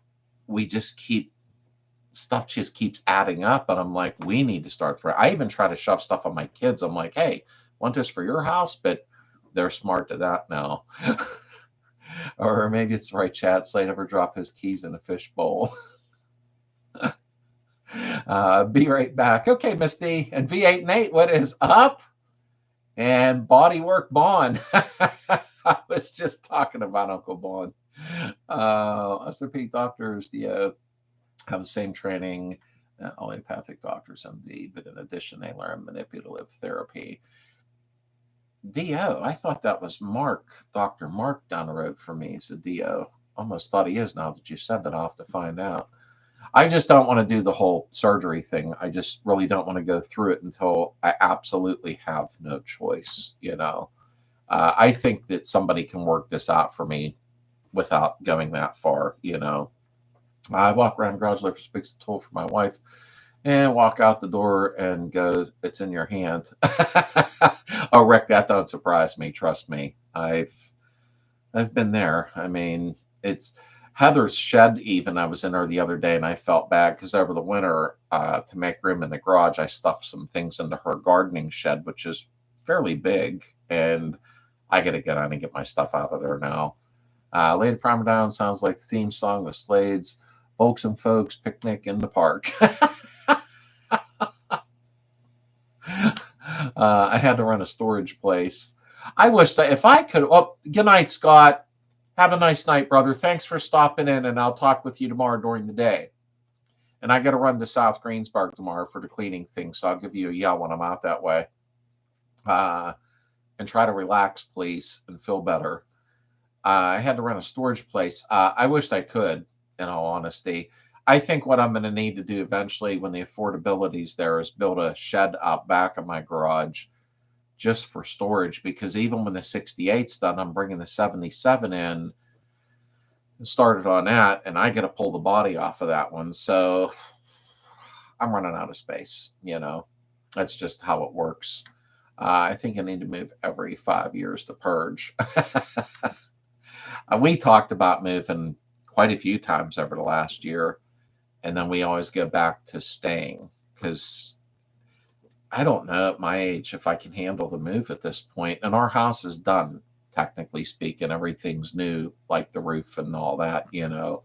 stuff just keeps adding up. And I'm like, we need to start throwing. I even try to shove stuff on my kids. I'm like, hey, want this for your house? But they're smart to that now. Or maybe it's the right chat. Slade ever drop his keys in a fish bowl. Be right back. Okay, Misty. And V8 and 8, what is up? And Bodywork Bond. I was just talking about Uncle Bond. SRP doctors have the same training, allopathic doctors, MD, but in addition, they learn manipulative therapy. DO, I thought that was Mark, Dr. Mark down the road from me. He's a DO. Almost thought he is now that you said that. I'll have to find out. I just don't want to do the whole surgery thing. I just really don't want to go through it until I absolutely have no choice, I think that somebody can work this out for me without going that far, I walk around the garage, look for speaks the tool for my wife, and walk out the door and go, it's in your hand. Oh, Rick, that don't surprise me. Trust me. I've been there. I mean, it's Heather's shed even. I was in her the other day and I felt bad because over the winter, to make room in the garage, I stuffed some things into her gardening shed, which is fairly big. And I got to get on and get my stuff out of there now. Lady Primer Down sounds like the theme song of Slades. Folks and folks picnic in the park. I had to run a storage place. I wish that if I could. Oh, good night, Scott. Have a nice night, brother. Thanks for stopping in, and I'll talk with you tomorrow during the day. And I got to run to South Greensburg tomorrow for the cleaning thing, so I'll give you a yell when I'm out that way. And try to relax, please, and feel better. I had to run a storage place. I wished I could, in all honesty. I think what I'm going to need to do eventually when the affordability's there is build a shed out back of my garage just for storage, because even when the 68's done, I'm bringing the 77 in and started on that, and I got to pull the body off of that one. So I'm running out of space, That's just how it works. I think I need to move every 5 years to purge. We talked about moving quite a few times over the last year, and then we always go back to staying because I don't know at my age if I can handle the move at this point. And our house is done, technically speaking. Everything's new, like the roof and all that, you know.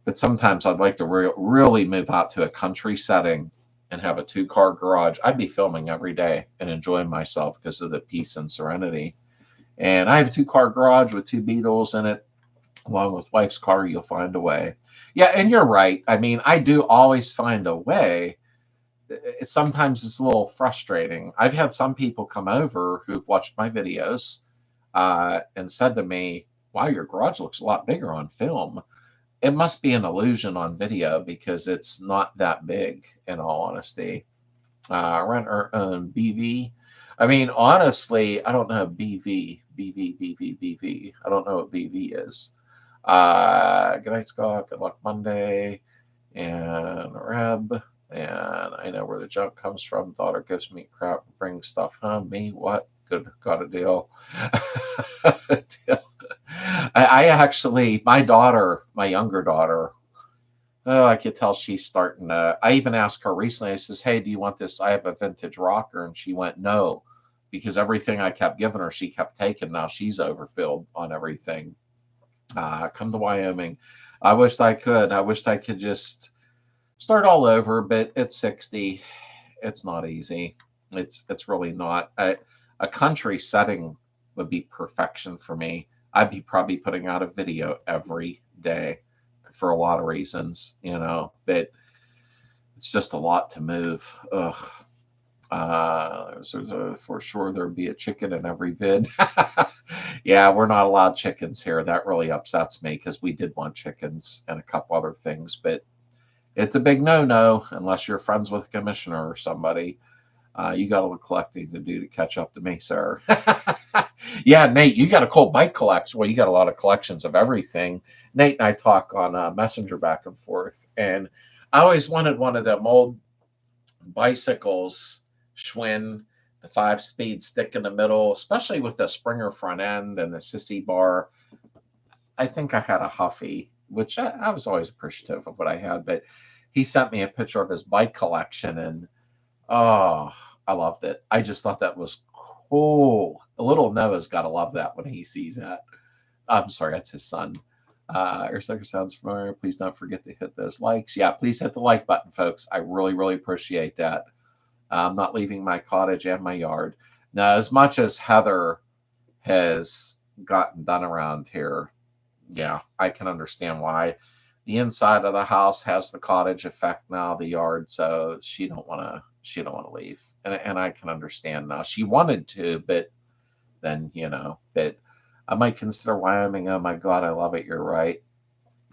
But sometimes I'd like to really move out to a country setting and have a 2-car garage. I'd be filming every day and enjoying myself because of the peace and serenity. And I have a 2-car garage with 2 Beetles in it, along with wife's car. You'll find a way. Yeah, and you're right. I mean, I do always find a way. Sometimes it's a little frustrating. I've had some people come over who've watched my videos and said to me, wow, your garage looks a lot bigger on film. It must be an illusion on video because it's not that big, in all honesty. Rent or own BV. I mean, honestly, I don't know BV. I don't know what BV is. Good night, Scott. Good luck Monday. And Reb. And I know where the junk comes from. Daughter gives me crap, brings stuff home. Me, what? Good, got a deal. I actually, my daughter, my younger daughter, oh, I could tell she's starting to. I even asked her recently, I says, hey, do you want this? I have a vintage rocker. And she went, no, because everything I kept giving her, she kept taking. Now she's overfilled on everything. Come to Wyoming. I wished I could. I wished I could just start all over, but at 60, it's not easy. It's really not. A country setting would be perfection for me. I'd be probably putting out a video every day for a lot of reasons, you know, but it's just a lot to move. Ugh. For sure there'd be a chicken in every vid. Yeah, we're not allowed chickens here. That really upsets me because we did want chickens and a couple other things, but it's a big no-no unless you're friends with a commissioner or somebody. You got a little collecting to do to catch up to me, sir. Yeah, Nate, you got a cool bike collection. Well, you got a lot of collections of everything. Nate and I talk on Messenger back and forth, and I always wanted one of them old bicycles, Schwinn, the 5-speed stick in the middle, especially with the Springer front end and the sissy bar. I think I had a Huffy, which I was always appreciative of what I had, but he sent me a picture of his bike collection, and oh, I loved it. I just thought that was cool. The little Noah's got to love that when he sees that. I'm sorry, that's his son. Your sucker sounds familiar. Please don't forget to hit those likes. Yeah, please hit the like button, folks. I really, really appreciate that. I'm not leaving my cottage and my yard. Now, as much as Heather has gotten done around here, yeah, I can understand why. The inside of the house has the cottage effect now, the yard, so she don't want to leave. And I can understand now. She wanted to, but then, you know, but I might consider Wyoming. Oh my God, I love it. You're right.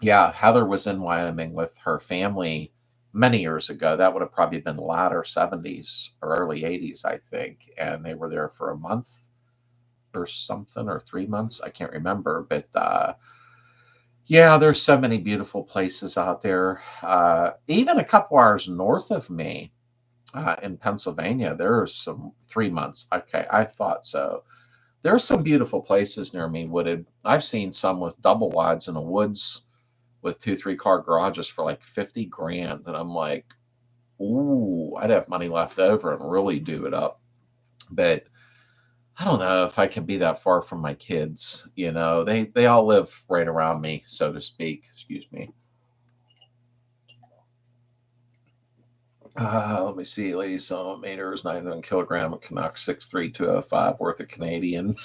Yeah, Heather was in Wyoming with her family many years ago. That would have probably been latter 70s or early 80s, I think. And they were there for a month or something, or 3 months. I can't remember. But yeah, there's so many beautiful places out there. Even a couple hours north of me in Pennsylvania, there are some 3 months. Okay, I thought so. There are some beautiful places near me, wooded. I've seen some with double wides in the woods with 2-3-car garages for like 50 grand. And I'm like, ooh, I'd have money left over and really do it up. But I don't know if I can be that far from my kids. You know, they all live right around me, so to speak. Excuse me. Let me see, ladies, meters, 9 kilogram of Canuck, 6'3", 205 worth of Canadian.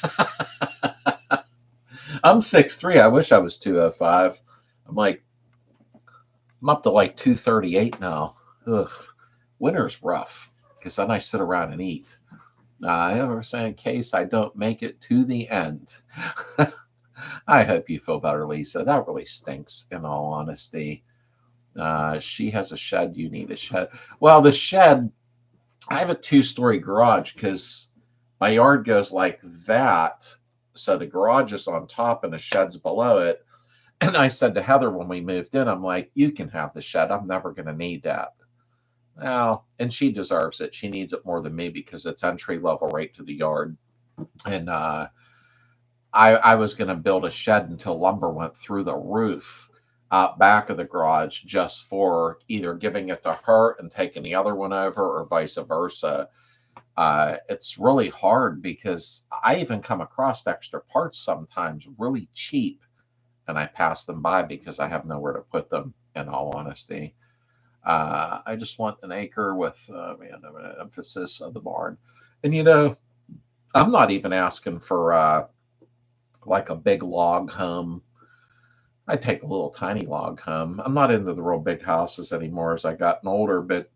I'm 6'3". I wish I was 205. I'm up to like 238 now. Ugh. Winter's rough because then I sit around and eat. I ever say in case I don't make it to the end. I hope you feel better, Lisa. That really stinks, in all honesty. She has a shed. You need a shed. Well, the shed, I have a 2-story garage because my yard goes like that. So the garage is on top and the shed's below it. And I said to Heather when we moved in, I'm like, you can have the shed. I'm never going to need that. Well, and she deserves it. She needs it more than me because it's entry level right to the yard. And I was going to build a shed until lumber went through the roof out back of the garage just for either giving it to her and taking the other one over or vice versa. It's really hard because I even come across extra parts sometimes really cheap and I pass them by because I have nowhere to put them, in all honesty. I just want an acre with man, an emphasis of the barn. And I'm not even asking for like a big log home. I take a little tiny log home. I'm not into the real big houses anymore as I gotten older, but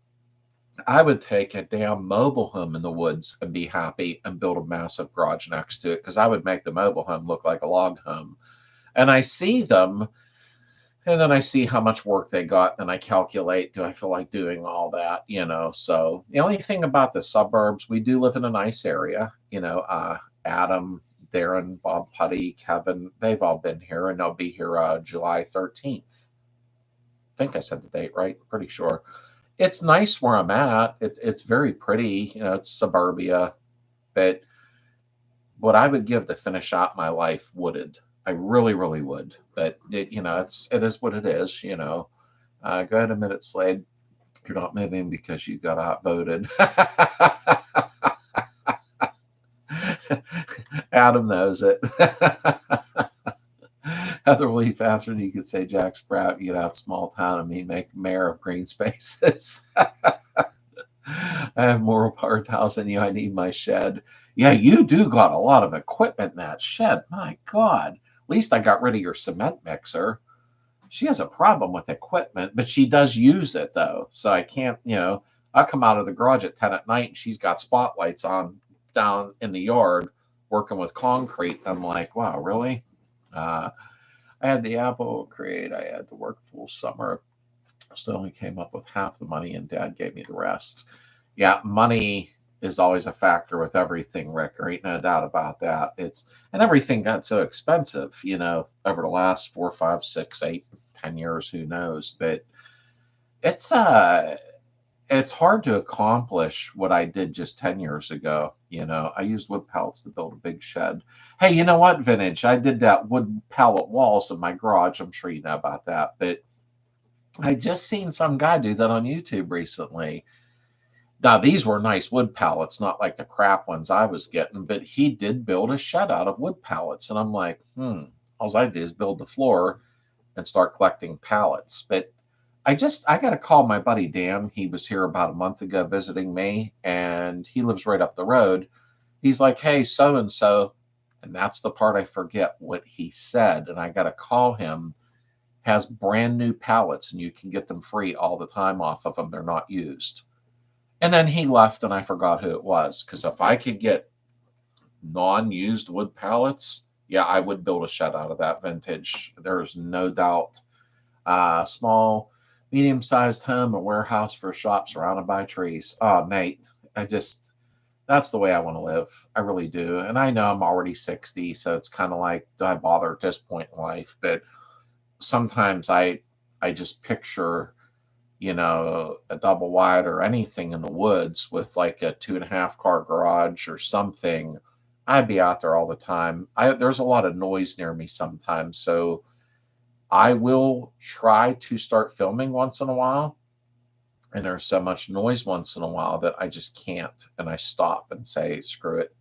I would take a damn mobile home in the woods and be happy and build a massive garage next to it because I would make the mobile home look like a log home. And I see them and then I see how much work they got and I calculate, do I feel like doing all that? So the only thing about the suburbs, we do live in a nice area. Adam, Darren, Bob, Putty, Kevin, they've all been here and they'll be here July 13th. I think I said the date right, pretty sure. It's nice where I'm at. It's very pretty. It's suburbia, but what I would give to finish out my life wooded. I really, really would. But it is what it is. Go ahead and admit it, Slade. You're not moving because you got outvoted. Adam knows it. Heather will leave faster than you could say Jack Sprout, get out small town and me make mayor of green spaces. I have more power towels than you. I need my shed. Yeah, you do got a lot of equipment in that shed. My God. At least I got rid of your cement mixer. She has a problem with equipment, but she does use it though. So I can't, I come out of the garage at 10 at night and she's got spotlights on down in the yard working with concrete. I'm like, wow, really? I had the Apple create. I had to work full summer. Still only came up with half the money and dad gave me the rest. Yeah, money is always a factor with everything, Rick. There ain't no doubt about that. And everything got so expensive, over the last 4, 5, 6, 8, 10 years, who knows? But it's it's hard to accomplish what I did just 10 years ago. I used wood pallets to build a big shed. Hey, you know what, Vintage? I did that wood pallet walls in my garage. I'm sure you know about that. But I just seen some guy do that on YouTube recently. Now, these were nice wood pallets, not like the crap ones I was getting, but he did build a shed out of wood pallets. And I'm like, all I do is build the floor and start collecting pallets. But I got to call my buddy Dan. He was here about a month ago visiting me, and he lives right up the road. He's like, hey, so-and-so, and that's the part I forget what he said, and I got to call him, has brand new pallets, and you can get them free all the time off of them. They're not used. And then he left, and I forgot who it was, because if I could get non-used wood pallets, yeah, I would build a shed out of that, Vintage. There's no doubt. Small, medium-sized home, a warehouse for shops surrounded by trees. Oh, Nate, that's the way I want to live. I really do. And I know I'm already 60, so it's kind of like, do I bother at this point in life? But sometimes I just picture, a double wide or anything in the woods with like a 2.5 car garage or something. I'd be out there all the time. There's a lot of noise near me sometimes, so I will try to start filming once in a while. And there's so much noise once in a while that I just can't. And I stop and say, screw it,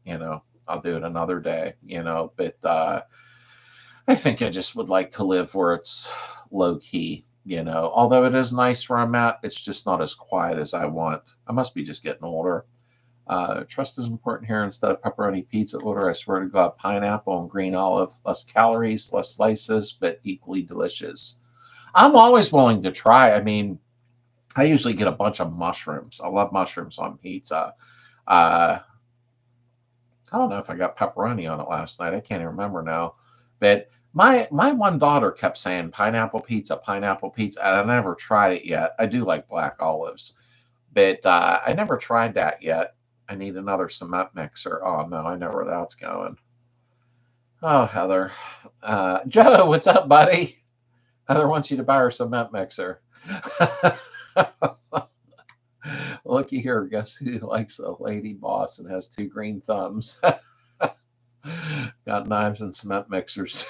I'll do it another day, But I think I just would like to live where it's low key, Although it is nice where I'm at, it's just not as quiet as I want. I must be just getting older. Trust is important here. Instead of pepperoni pizza order, I swear to God, pineapple and green olive. Less calories, less slices, but equally delicious. I'm always willing to try. I mean, I usually get a bunch of mushrooms. I love mushrooms on pizza. I don't know if I got pepperoni on it last night. I can't even remember now. But my one daughter kept saying pineapple pizza, and I never tried it yet. I do like black olives, but I never tried that yet. I need another cement mixer. Oh, no, I know where that's going. Oh, Heather. Joe, what's up, buddy? Heather wants you to buy her cement mixer. Looky here, guess who likes a lady boss and has 2 green thumbs? Got knives and cement mixers.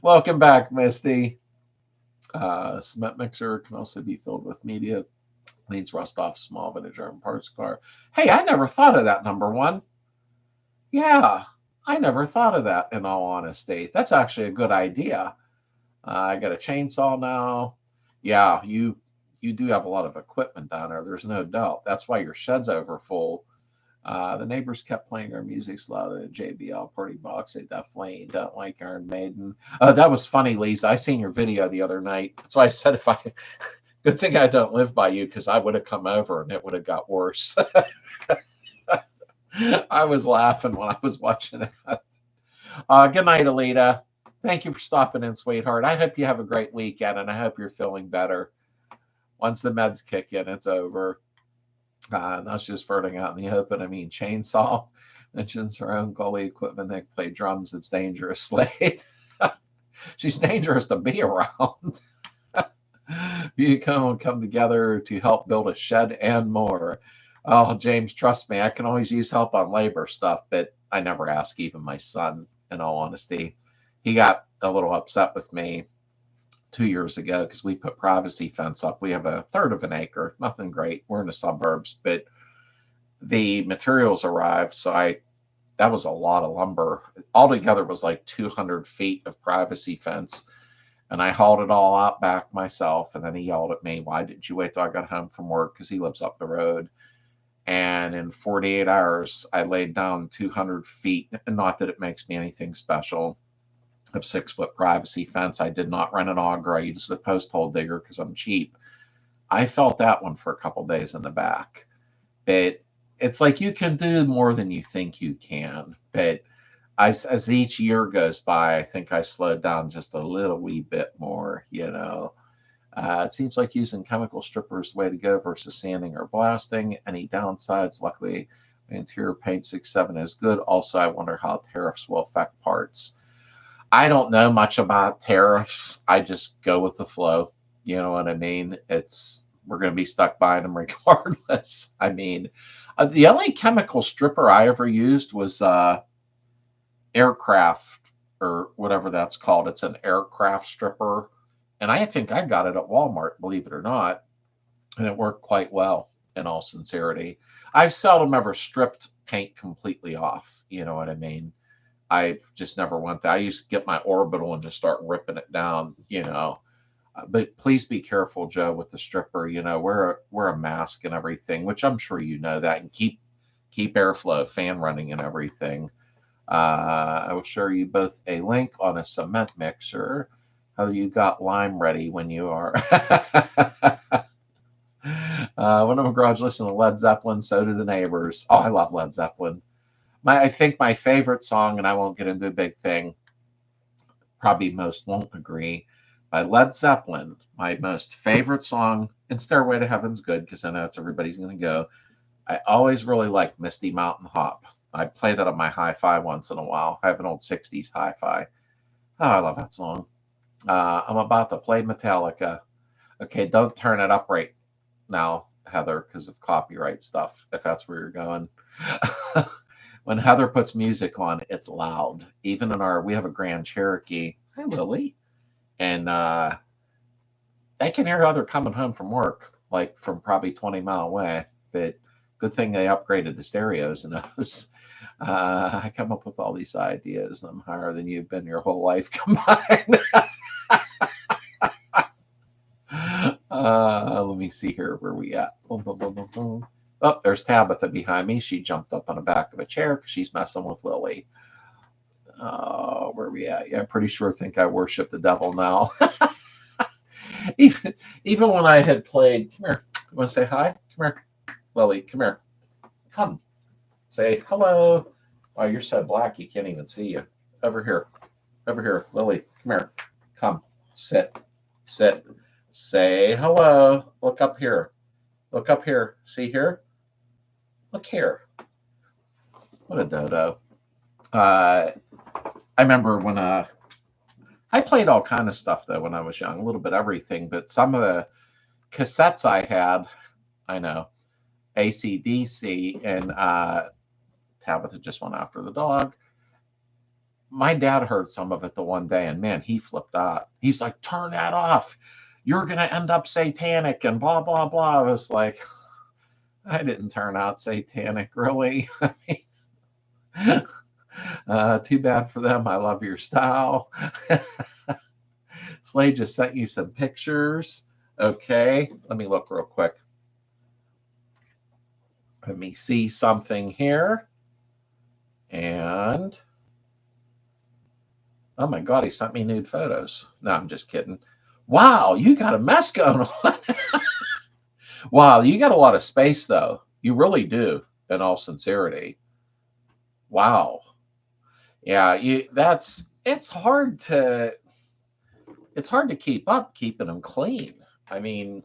Welcome back, Misty. Cement mixer can also be filled with media. Leads rust off small but a German parts car. Hey, I never thought of that, number one. Yeah, I never thought of that, in all honesty. That's actually a good idea. I got a chainsaw now. Yeah, you do have a lot of equipment down there. There's no doubt. That's why your shed's over full. The neighbors kept playing our music loud at a JBL party box. They definitely don't like Iron Maiden. That was funny, Lisa. I seen your video the other night. That's why I said good thing I don't live by you, because I would have come over and it would have got worse. I was laughing when I was watching it. Good night, Alita. Thank you for stopping in, sweetheart. I hope you have a great weekend, and I hope you're feeling better. Once the meds kick in, it's over. Not just farting out in the open. I mean, chainsaw mentions her own goalie equipment. They play drums. It's dangerous. Slade. She's dangerous to be around. You come together to help build a shed and more. Oh, James, trust me, I can always use help on labor stuff, but I never ask even my son, in all honesty. He got a little upset with me 2 years ago because we put privacy fence up. We have 1/3 of an acre. Nothing great. We're in the suburbs, but the materials arrived. So that was a lot of lumber. Altogether was like 200 feet of privacy fence. And I hauled it all out back myself. And then he yelled at me, why didn't you wait till I got home from work? Because he lives up the road. And in 48 hours, I laid down 200 feet. Not that it makes me anything special. Of 6-foot privacy fence. I did not rent an auger. I used a post hole digger because I'm cheap. I felt that one for a couple days in the back. But it's like you can do more than you think you can. But as each year goes by, I think I slowed down just a little wee bit more, It seems like using chemical stripper is the way to go versus sanding or blasting. Any downsides? Luckily, interior paint 6.7 is good. Also, I wonder how tariffs will affect parts. I don't know much about tariffs. I just go with the flow. You know what I mean? We're going to be stuck buying them regardless. I mean, the only chemical stripper I ever used was aircraft, or whatever that's called. It's an aircraft stripper. And I think I got it at Walmart, believe it or not. And it worked quite well, in all sincerity. I've seldom ever stripped paint completely off. You know what I mean? I just never went there. I used to get my orbital and just start ripping it down, But please be careful, Joe, with the stripper. Wear a mask and everything, which I'm sure you know that, and keep airflow, fan running and everything. I will show you both a link on a cement mixer. How you got lime ready when you are. When I'm in a garage listening to Led Zeppelin, so do the neighbors. Oh, I love Led Zeppelin. I think my favorite song, and I won't get into a big thing, probably most won't agree, by Led Zeppelin, my most favorite song, and Stairway to Heaven's good, because I know it's everybody's going to go. I always really liked Misty Mountain Hop. I play that on my hi-fi once in a while. I have an old 60s hi-fi. Oh, I love that song. I'm about to play Metallica. Okay, don't turn it up right now, Heather, because of copyright stuff, if that's where you're going. When Heather puts music on, it's loud. Even we have a Grand Cherokee. Hi, Lily. And they can hear Heather coming home from work, like from probably 20 miles away. But good thing they upgraded the stereos in those. I come up with all these ideas. I'm higher than you've been your whole life combined. Let me see here. Where we at? Boom, boom, boom, boom, boom. Oh, there's Tabitha behind me. She jumped up on the back of a chair because she's messing with Lily. Where are we at? Yeah, I'm pretty sure I think I worship the devil now. even when I had played, come here. You want to say hi? Come here. Lily, come here. Come. Say hello. Oh, you're so black you can't even see you. Over here. Over here. Lily, come here. Come. Sit. Sit. Say hello. Look up here. Look up here. See here? Look here. What a dodo. I remember when I played all kind of stuff, though, when I was young. A little bit everything. But some of the cassettes I had, I know, AC/DC, and Tabitha just went after the dog. My dad heard some of it the one day, and man, he flipped out. He's like, turn that off. You're going to end up satanic and blah, blah, blah. I was like, I didn't turn out satanic, really. Too bad for them. I love your style. Slade just sent you some pictures. Okay, let me look real quick. Let me see something here. And oh my God, he sent me nude photos. No, I'm just kidding. Wow, you got a mess going on. Wow, you got a lot of space, though. You really do, in all sincerity. Wow. Yeah, it's hard to keep up keeping them clean. I mean,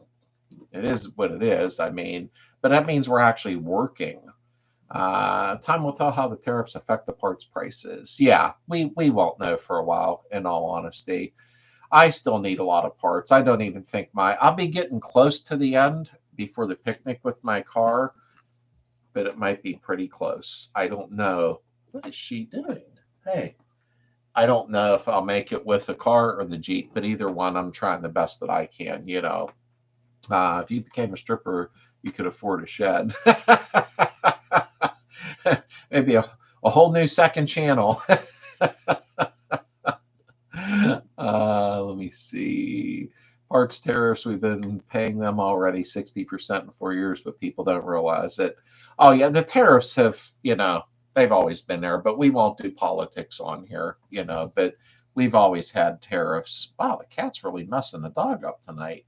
it is what it is. I mean, but that means we're actually working. Time will tell how the tariffs affect the parts prices. Yeah, we won't know for a while, in all honesty. I still need a lot of parts. I don't even think I'll be getting close to the end before the picnic with my car, but it might be pretty close. I don't know. What is she doing? Hey, I don't know if I'll make it with the car or the Jeep, but either one, I'm trying the best that I can, you know. If you became a stripper, you could afford a shed. Maybe a whole new second channel. Let me see. Parts tariffs, we've been paying them already 60% in 4 years, but people don't realize it. Oh, yeah, the tariffs have, they've always been there, but we won't do politics on here, but we've always had tariffs. Wow, the cat's really messing the dog up tonight.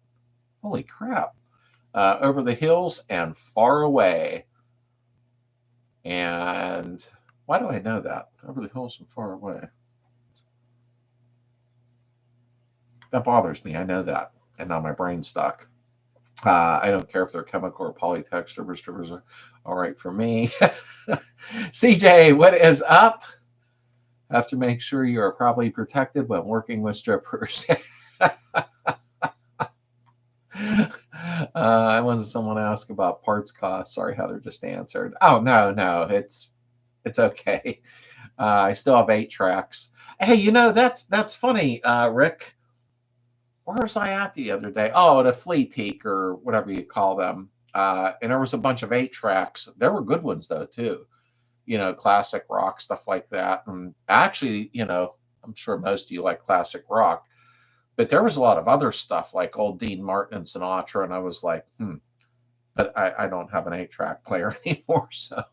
Holy crap. Over the hills and far away. And why do I know that? Over the hills and far away. That bothers me. I know that. And now my brain's stuck. I don't care if they're chemical or polytext. Strippers are all right for me. CJ, what is up? Have to make sure you are properly protected when working with strippers. I wasn't someone asked about parts costs. Sorry, Heather just answered. Oh, no, it's okay. I still have 8 tracks. Hey, that's funny, Rick. Where was I at the other day? Oh, the Flea Teak or whatever you call them. And there was a bunch of 8 tracks. There were good ones though too. Classic rock, stuff like that. And actually, I'm sure most of you like classic rock. But there was a lot of other stuff like old Dean Martin and Sinatra, and I was like, but I don't have an 8-track player anymore. So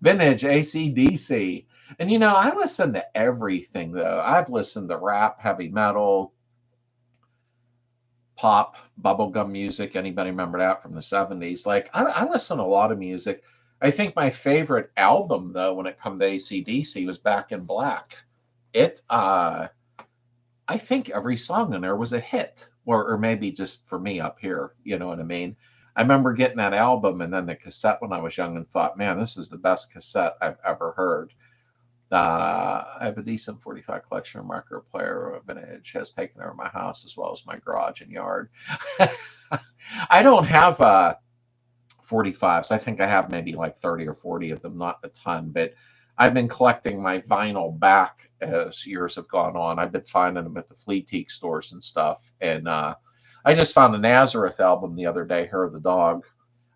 vintage AC/DC. And I listen to everything though. I've listened to rap, heavy metal, pop, bubblegum music. Anybody remember that from the 70s? Like I listen to a lot of music. I think my favorite album though, when it comes to AC/DC, was Back in Black. I think every song in there was a hit, or maybe just for me up here, you know what I mean? I remember getting that album and then the cassette when I was young and thought, man, this is the best cassette I've ever heard. I have a decent 45 collection of record player. Vintage has taken over my house as well as my garage and yard. I don't have 45s. I think I have maybe like 30 or 40 of them, not a ton, but I've been collecting my vinyl back as years have gone on. I've been finding them at the Flea Teak stores and stuff. And I just found a Nazareth album the other day, Hair of the Dog.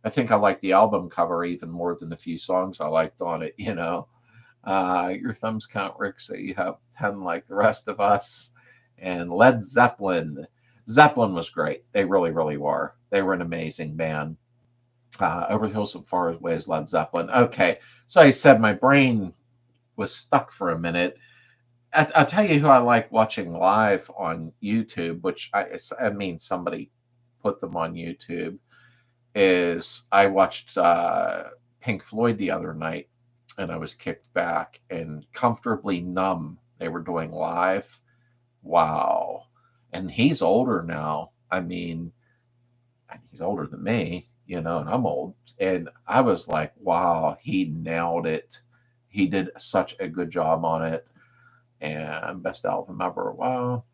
I think I like the album cover even more than the few songs I liked on it, Your thumbs count, Rick, so you have 10 like the rest of us. And Led Zeppelin. Zeppelin was great. They really, really were. They were an amazing band. Over the hills and far away is Led Zeppelin. Okay, so I said my brain was stuck for a minute. I'll tell you who I like watching live on YouTube, which I mean somebody put them on YouTube, is I watched Pink Floyd the other night, and I was kicked back, and Comfortably Numb they were doing live. Wow. And he's older now. I mean, he's older than me, and I'm old. And I was like, wow, he nailed it. He did such a good job on it. And best album ever. Wow.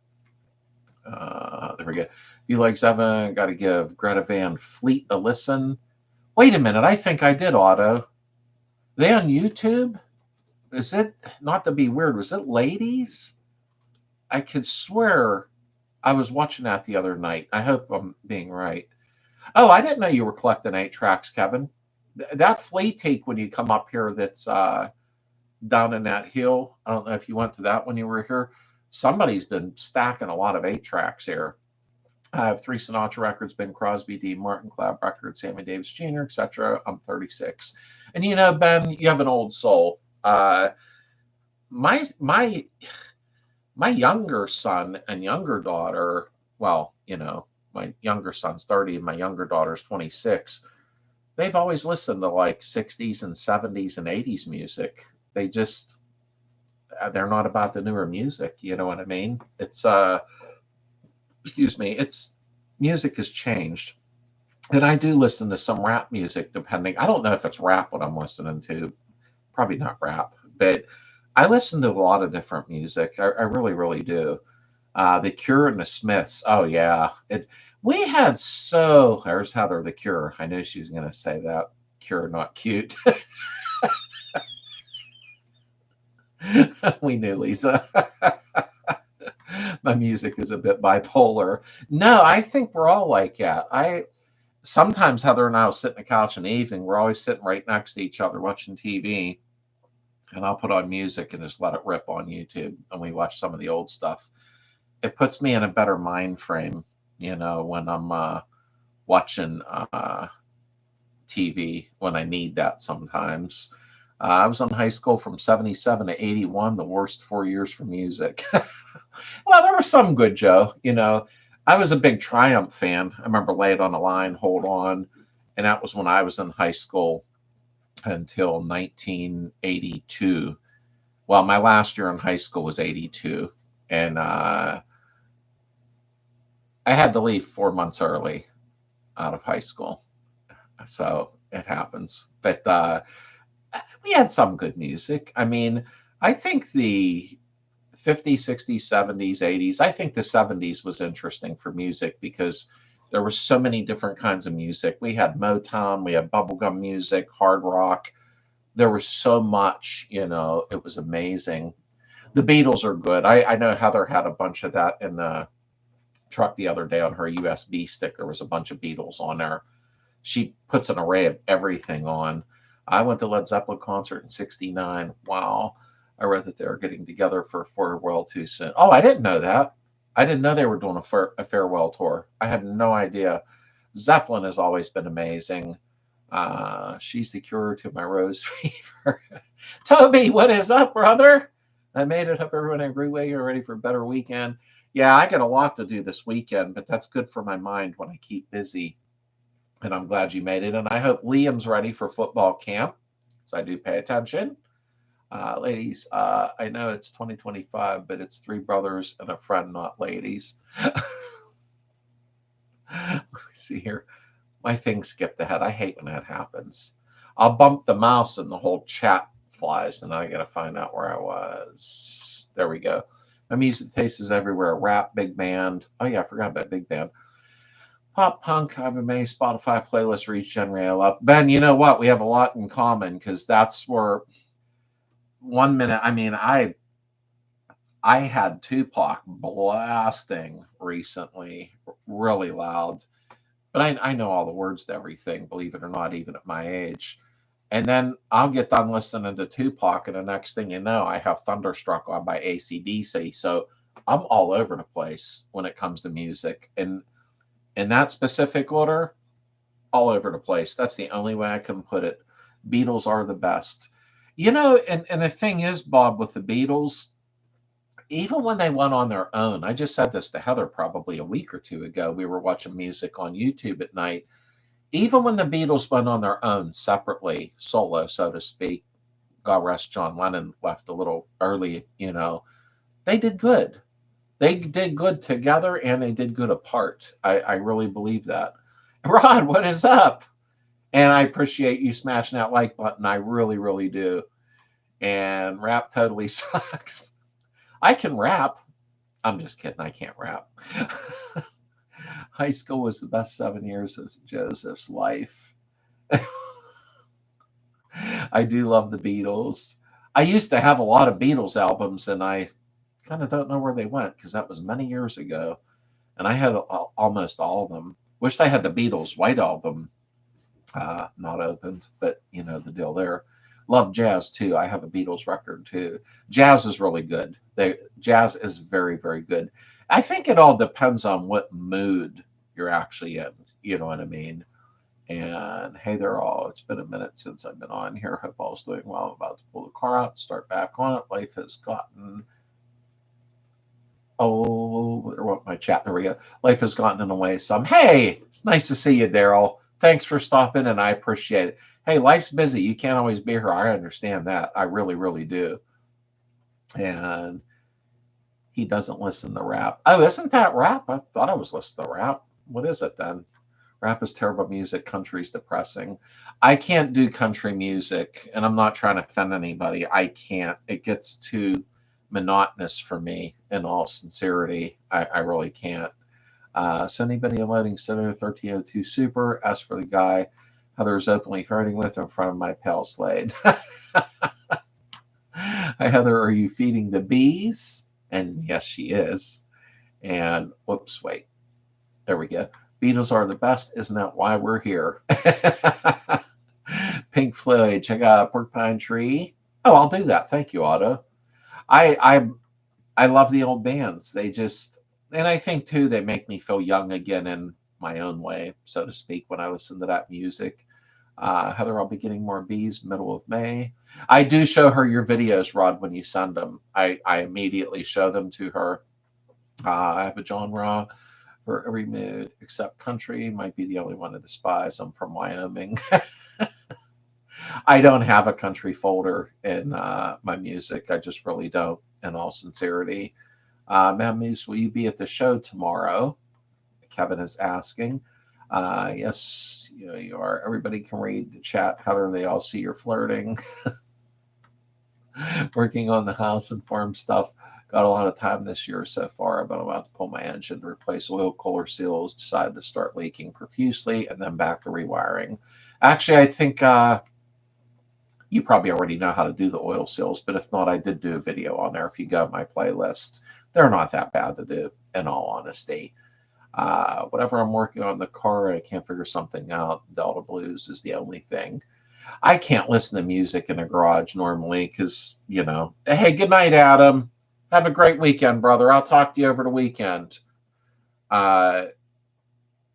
There we go. If you like Seven, got to give Greta Van Fleet a listen. Wait a minute. I think I did, Otto. Are they on YouTube? Is it, not to be weird, was it Ladies? I could swear I was watching that the other night. I hope I'm being right. Oh, I didn't know you were collecting 8 tracks, Kevin. That flea take when you come up here that's down in that hill. I don't know if you went to that when you were here. Somebody's been stacking a lot of 8 tracks here. I have 3 Sinatra records, Ben Crosby, Dean Martin, Cloud Records, Sammy Davis Jr., etc. I'm 36. And you know, Ben, you have an old soul. My younger son and younger daughter, well, you know, my younger son's 30 and my younger daughter's 26. They've always listened to like 60s and 70s and 80s music. They just, they're not about the newer music. You know what I mean? It's, excuse me, it's, music has changed. And I do listen to some rap music depending. I don't know if it's rap what I'm listening to. Probably not rap, but I listen to a lot of different music. I really, really do. The Cure and the Smiths. Oh yeah. We had so, there's Heather, the Cure. I knew she was going to say that. Cure, not cute. We knew, Lisa. My music is a bit bipolar. No, I think we're all like that. Sometimes Heather and I will sit on the couch in the evening. We're always sitting right next to each other watching TV. And I'll put on music and just let it rip on YouTube. And we watch some of the old stuff. It puts me in a better mind frame, you know, when I'm watching TV, when I need that sometimes. I was in high school from 77 to 81, the worst 4 years for music. Well, there was some good, Joe. You know, I was a big Triumph fan. I remember Lay It on the Line, Hold On. And that was when I was in high school until 1982. Well, my last year in high school was 82. And I had to leave 4 months early out of high school. So it happens. But we had some good music. I mean, I think the 50s, 60s, 70s, 80s, I think the 70s was interesting for music because there were so many different kinds of music. We had Motown, we had bubblegum music, hard rock. There was so much, you know, it was amazing. The Beatles are good. I know Heather had a bunch of that in the truck the other day on her USB stick. There was a bunch of Beatles on there. She puts an array of everything on. I went to Led Zeppelin concert in 69. Wow. I read that they were getting together for a farewell too soon. Oh, I didn't know that. I didn't know they were doing a farewell tour. I had no idea. Zeppelin has always been amazing. She's the cure to my rose fever. Toby, what is up, brother? I made it. Hope everyone agree with you're ready for a better weekend. Yeah, I got a lot to do this weekend, but that's good for my mind when I keep busy. And I'm glad you made it. And I hope Liam's ready for football camp. So I do pay attention. Ladies, I know it's 2025, but it's 3 brothers and a friend, not ladies. Let me see here. My thing skipped ahead. I hate when that happens. I'll bump the mouse and the whole chat flies, and I got to find out where I was. There we go. My music taste is everywhere. Rap, big band. Oh, yeah, I forgot about big band. Pop punk, I've made Spotify playlist for each genre I love. Ben, you know what? We have a lot in common because that's where 1 minute, I mean, I had Tupac blasting recently, really loud. But I know all the words to everything, believe it or not, even at my age. And then I'll get done listening to Tupac, and the next thing you know, I have Thunderstruck on by AC/DC. So I'm all over the place when it comes to music. And in that specific order, all over the place. That's the only way I can put it. Beatles are the best. You know, and the thing is, Bob, with the Beatles, even when they went on their own, I just said this to Heather probably a week or 2 ago. We were watching music on YouTube at night. Even when the Beatles went on their own separately, solo, so to speak, God rest John Lennon left a little early, you know, they did good. They did good together and they did good apart. I really believe that. Rod, what is up? And I appreciate you smashing that like button. I really, really do. And rap totally sucks. I can rap. I'm just kidding. I can't rap. High school was the best 7 years of Joseph's life. I do love the Beatles. I used to have a lot of Beatles albums, and I kind of don't know where they went because that was many years ago. And I had almost all of them. Wished I had the Beatles White Album not opened, but you know the deal there. Love jazz too. I have a Beatles record too. Jazz is really good. Jazz is very, very good. I think it all depends on what mood you're actually in. You know what I mean? And hey there all. It's been a minute since I've been on here. Hope all's doing well. I'm about to pull the car out, start back on it. Life has gotten there went my chat. There we go. Life has gotten in the way some. Hey, it's nice to see you, Daryl. Thanks for stopping, and I appreciate it. Hey, life's busy. You can't always be here. I understand that. I really, really do. And he doesn't listen to rap. Oh, isn't that rap? I thought I was listening to rap. What is it then? Rap is terrible music. Country's depressing. I can't do country music, and I'm not trying to offend anybody. I can't. It gets too monotonous for me, in all sincerity. I really can't. So anybody loading Center 1302 Super, ask for the guy Heather's openly flirting with in front of my pal Slade. Hi, Heather, are you feeding the bees? And yes, she is. And whoops, wait. There we go. Beatles are the best. Isn't that why we're here? Pink Floyd, check out Porcupine Tree. Oh, I'll do that. Thank you, Otto. I love the old bands. They just, and I think too, they make me feel young again in my own way, so to speak, when I listen to that music. Heather, I'll be getting more bees middle of May. I do show her your videos, Rod, when you send them. I immediately show them to her. I have a genre for every mood except country. Might be the only one to despise. I'm from Wyoming. I don't have a country folder in my music. I just really don't, in all sincerity. Moose, will you be at the show tomorrow? Kevin is asking. Yes, you are. Everybody can read the chat. Heather, they all see you're flirting. Working on the house and farm stuff. Got a lot of time this year so far, but I'm about to pull my engine to replace oil cooler seals. Decided to start leaking profusely and then back to rewiring. Actually, I think you probably already know how to do the oil seals, but if not, I did do a video on there. If you go to my playlist, they're not that bad to do, in all honesty. Whatever I'm working on in the car, I can't figure something out. Delta Blues is the only thing. I can't listen to music in a garage normally because, hey, good night, Adam. Have a great weekend, brother. I'll talk to you over the weekend.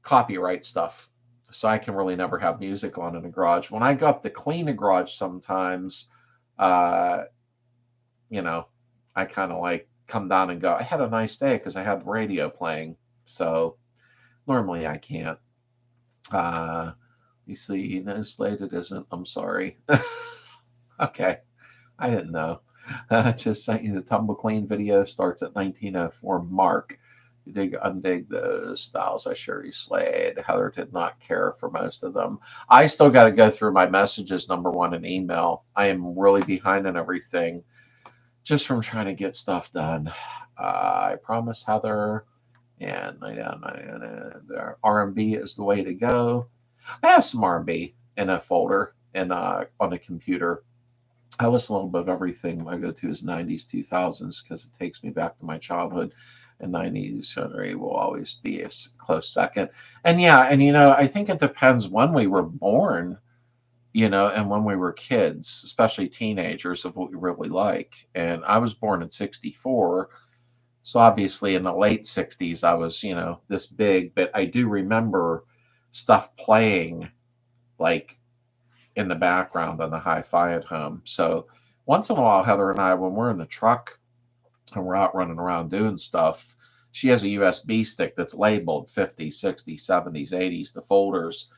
Copyright stuff. So I can really never have music on in a garage. When I go up to clean a garage sometimes, I kind of like come down and go, I had a nice day because I had the radio playing. So normally I can't. You see, Slade, it isn't. I'm sorry. Okay. I didn't know. Just sent you the Tumble Clean video. Starts at 1904 mark. You undig those styles. I sure you Slade. Heather did not care for most of them. I still got to go through my messages, number one, in email. I am really behind on everything just from trying to get stuff done. I promise, Heather. And R&B is the way to go. I have some R&B in a folder and on a computer. I listen a little bit of everything. My go-to is 90s, 2000s because it takes me back to my childhood. And 90s genre will always be a close second. And I think it depends when we were born, and when we were kids, especially teenagers, of what we really like. And I was born in 64. So obviously in the late 60s, I was, this big. But I do remember stuff playing like in the background on the hi-fi at home. So once in a while, Heather and I, when we're in the truck and we're out running around doing stuff, she has a USB stick that's labeled 50s, 60s, 70s, 80s, the folders.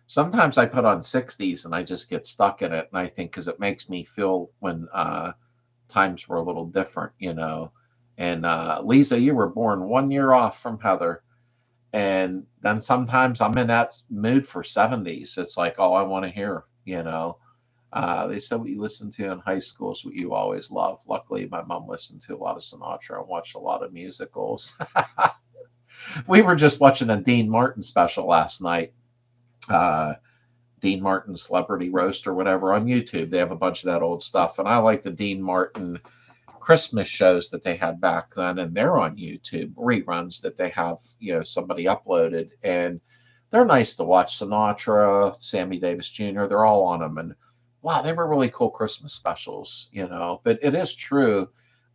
Sometimes I put on 60s and I just get stuck in it. And I think because it makes me feel when times were a little different, And Lisa, you were born 1 year off from Heather. And then sometimes I'm in that mood for 70s. It's like all I want to hear, They said what you listened to in high school is what you always loved. Luckily, my mom listened to a lot of Sinatra and watched a lot of musicals. We were just watching a Dean Martin special last night. Uh, Dean Martin Celebrity Roast or whatever on YouTube. They have a bunch of that old stuff. And I like the Dean Martin Christmas shows that they had back then, and they're on YouTube, reruns that they have, somebody uploaded. And they're nice to watch. Sinatra, Sammy Davis Jr., they're all on them. And wow, they were really cool Christmas specials. But it is true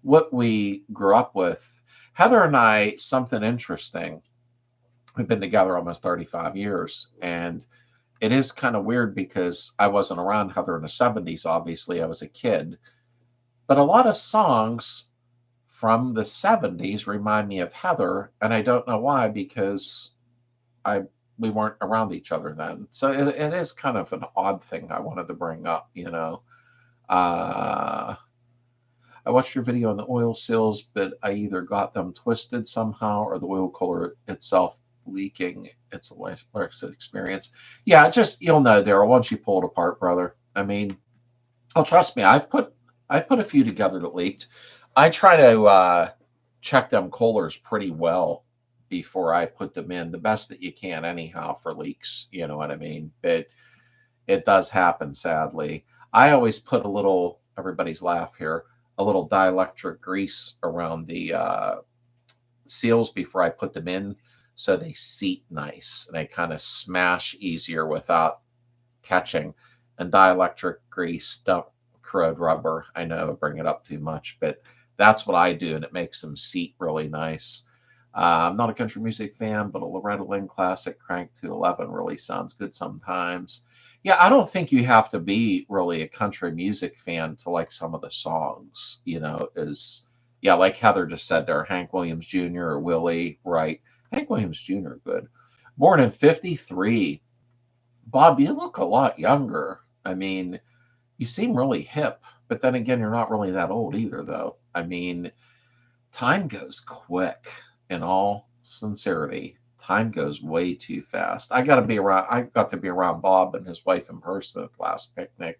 what we grew up with. Heather and I, something interesting. We've been together almost 35 years. And it is kind of weird because I wasn't around Heather in the 70s. Obviously, I was a kid. But a lot of songs from the 70s remind me of Heather. And I don't know why, because we weren't around each other then. So it is kind of an odd thing I wanted to bring up. I watched your video on the oil seals, but I either got them twisted somehow or the oil cooler itself leaking. It's a life experience. Yeah, you'll know, Daryl, once you pull it apart, brother. I mean, trust me, I've put a few together that leaked. I try to check them coolers pretty well before I put them in, the best that you can anyhow for leaks. You know what I mean? But it does happen, sadly. I always put everybody's laugh here, a little dielectric grease around the seals before I put them in, so they seat nice and they kind of smash easier without catching. And dielectric grease don't corrode rubber. I know I bring it up too much, but that's what I do, and it makes them seat really nice. I'm not a country music fan, but a Loretta Lynn classic, Crank 211, really sounds good sometimes. Yeah, I don't think you have to be really a country music fan to like some of the songs, like Heather just said there, Hank Williams Jr. or Willie, right? Hank Williams Jr., good. Born in 53. Bob, you look a lot younger. I mean, you seem really hip, but then again, you're not really that old either, though. I mean, time goes quick. In all sincerity, time goes way too fast. I got to be around Bob and his wife in person at the last picnic.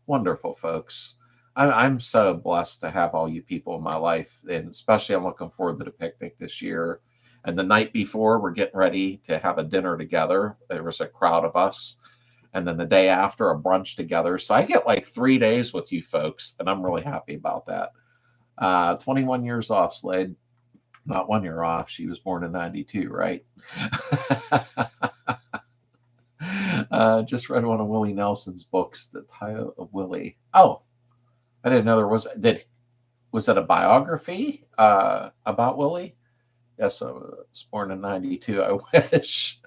Wonderful folks. I'm so blessed to have all you people in my life, and especially I'm looking forward to the picnic this year. And the night before, we're getting ready to have a dinner together. There was a crowd of us. And then the day after, a brunch together. So I get like 3 days with you folks, and I'm really happy about that. 21 years off, Slade. Not 1 year off. She was born in 92, right? Just read one of Willie Nelson's books, The Title of Willie. Oh, I didn't know there was. Was it a biography about Willie? Yes, I was born in 92. I wish.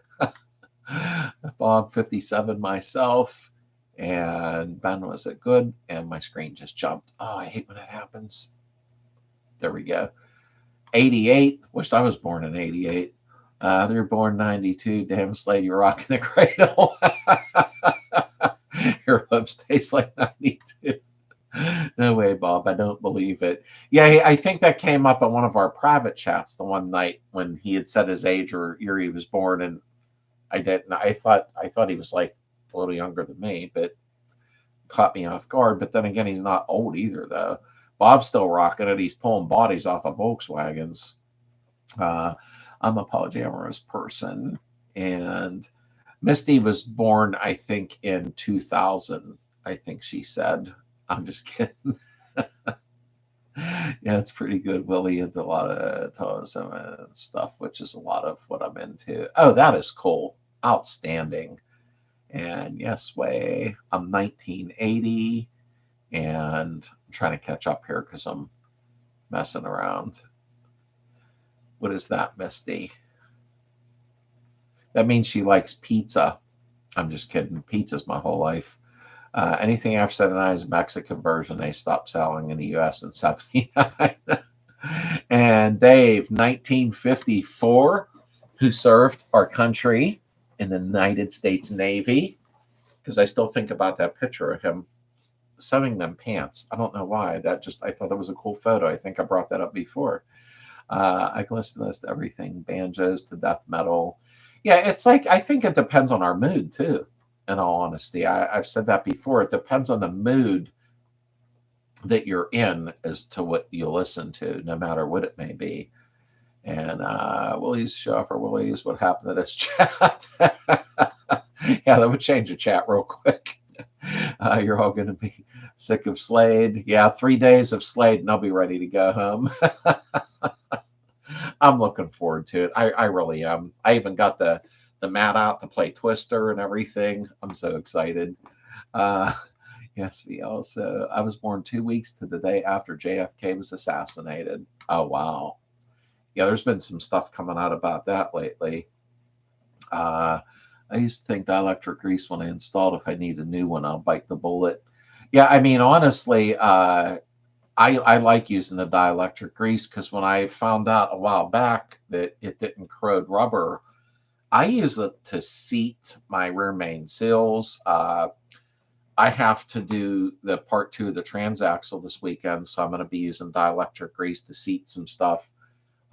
Bob, 57 myself. And Ben, was it good? And my screen just jumped. Oh, I hate when that happens. There we go. 88. Wished I was born in 88. They're born 92. Damn, Slade, you're rocking the cradle. Your lips taste like 92. No way, Bob. I don't believe it. Yeah, I think that came up on one of our private chats the one night when he had said his age or year he was born, and I didn't. I thought he was like a little younger than me, but caught me off guard. But then again, he's not old either, though. Bob's still rocking it. He's pulling bodies off of Volkswagens. I'm a polyamorous person. And Misty was born, I think, in 2000, I think she said. I'm just kidding. Yeah, it's pretty good. Willie into a lot of tourism and stuff, which is a lot of what I'm into. Oh, that is cool. Outstanding. And yes, I'm 1980. And I'm trying to catch up here because I'm messing around. What is that, Misty? That means she likes pizza. I'm just kidding. Pizza's my whole life. Anything after 79 is a Mexican version. They stopped selling in the U.S. in 79. And Dave, 1954, who served our country in the United States Navy, because I still think about that picture of him sewing them pants. I don't know why. I thought that was a cool photo. I think I brought that up before. I can listen to this to everything, banjos to death metal. Yeah, it's like, I think it depends on our mood too. in all honesty. I've said that before. It depends on the mood that you're in as to what you listen to, no matter what it may be. And Willie's show off for Willie's. What happened to this chat? Yeah, that would change the chat real quick. You're all going to be sick of Slade. Yeah, 3 days of Slade, and I'll be ready to go home. I'm looking forward to it. I really am. I even got the mat out to play Twister and everything. I'm so excited. Yes, we also. I was born 2 weeks to the day after JFK was assassinated. Oh, wow. Yeah, there's been some stuff coming out about that lately. I used to think dielectric grease when I installed, if I need a new one, I'll bite the bullet. Yeah, I mean, honestly, I like using the dielectric grease because when I found out a while back that it didn't corrode rubber, I use it to seat my rear main seals. I have to do the part 2 of the transaxle this weekend, so I'm going to be using dielectric grease to seat some stuff.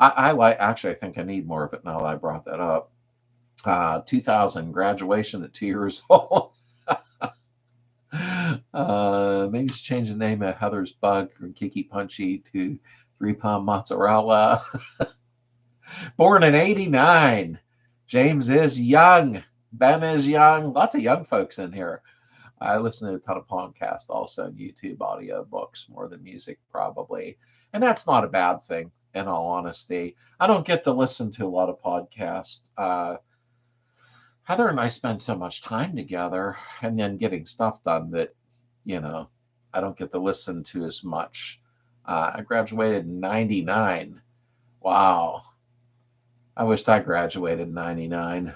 I actually, I think I need more of it now that I brought that up. 2000 graduation at 2 years old. Maybe just change the name of Heather's Bug from Kiki Punchy to 3-pound mozzarella. Born in 89. James is young. Ben is young. Lots of young folks in here. I listen to a ton of podcasts, also YouTube audio books, more than music probably. And that's not a bad thing, in all honesty. I don't get to listen to a lot of podcasts. Heather and I spend so much time together and then getting stuff done that, I don't get to listen to as much. I graduated in 99. Wow. I wished I graduated in 99.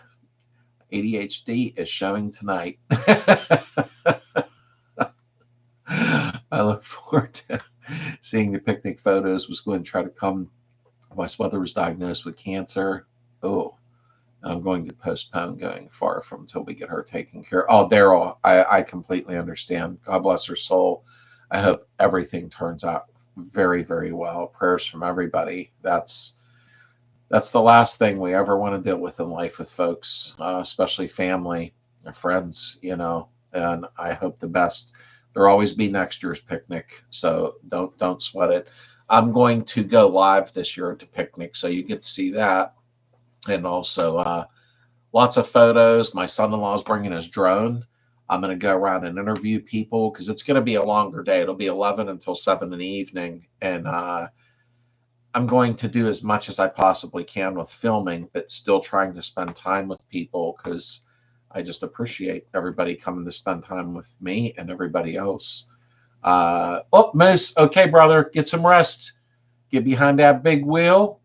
ADHD is showing tonight. I look forward to seeing the picnic photos. Was going to try to come. My mother was diagnosed with cancer. Oh, I'm going to postpone going far from until we get her taken care of. Oh, Daryl, I completely understand. God bless her soul. I hope everything turns out very, very well. Prayers from everybody. That's the last thing we ever want to deal with in life with folks, especially family or friends, and I hope the best. There'll always be next year's picnic, so don't sweat it. I'm going to go live this year at the picnic, so you get to see that. And also lots of photos. My son-in-law is bringing his drone. I'm going to go around and interview people because it's going to be a longer day. It'll be 11 until 7 in the evening, and I'm going to do as much as I possibly can with filming, but still trying to spend time with people because I just appreciate everybody coming to spend time with me and everybody else. Moose, okay, brother, get some rest. Get behind that big wheel.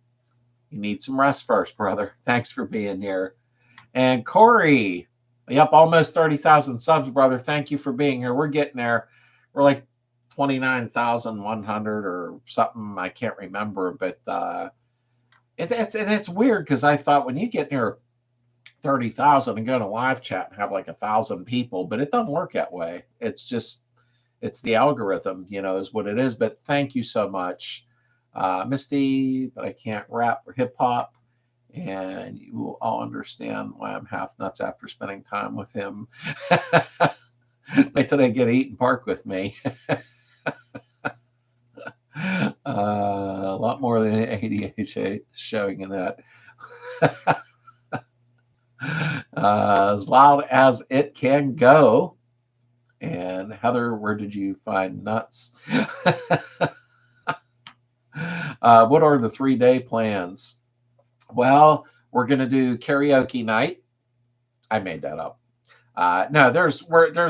You need some rest first, brother. Thanks for being here. And Corey, yep, almost 30,000 subs, brother. Thank you for being here. We're getting there. We're like 29,100 or something. I can't remember, but it's weird because I thought when you get near 30,000 and go to live chat and have like 1,000 people, but it doesn't work that way. It's the algorithm, is what it is. But thank you so much, Misty. But I can't rap or hip hop, and you will all understand why I'm half nuts after spending time with him. Wait till they get to Eaton Park with me. A lot more than ADHD showing in that. As loud as it can go. And Heather, where did you find nuts? What are the 3-day plans? Well, we're going to do karaoke night. I made that up. No, there's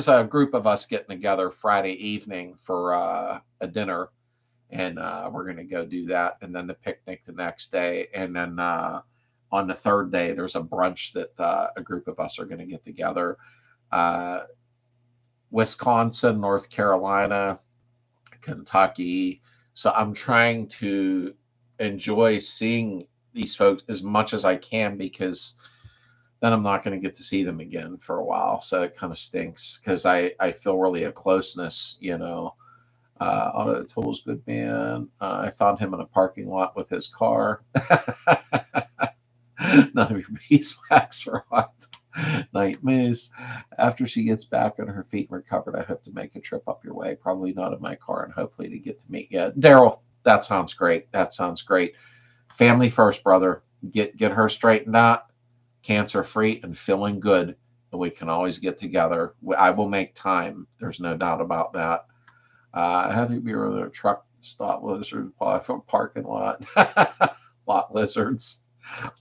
a group of us getting together Friday evening for a dinner, and we're going to go do that, and then the picnic the next day, and then on the third day there's a brunch that a group of us are going to get together. Wisconsin, North Carolina, Kentucky. So I'm trying to enjoy seeing these folks as much as I can because then I'm not going to get to see them again for a while. So it kind of stinks because I feel really a closeness, Auto Tools, good man. I found him in a parking lot with his car. None of your beeswax are hot. Night Moose. After she gets back on her feet and recovered, I hope to make a trip up your way. Probably not in my car, and hopefully to get to meet you. Daryl, that sounds great. That sounds great. Family first, brother. Get her straightened out, cancer free and feeling good. And we can always get together. I will make time. There's no doubt about that. I had to be with a truck stop lizard parking lot. Lot lizards.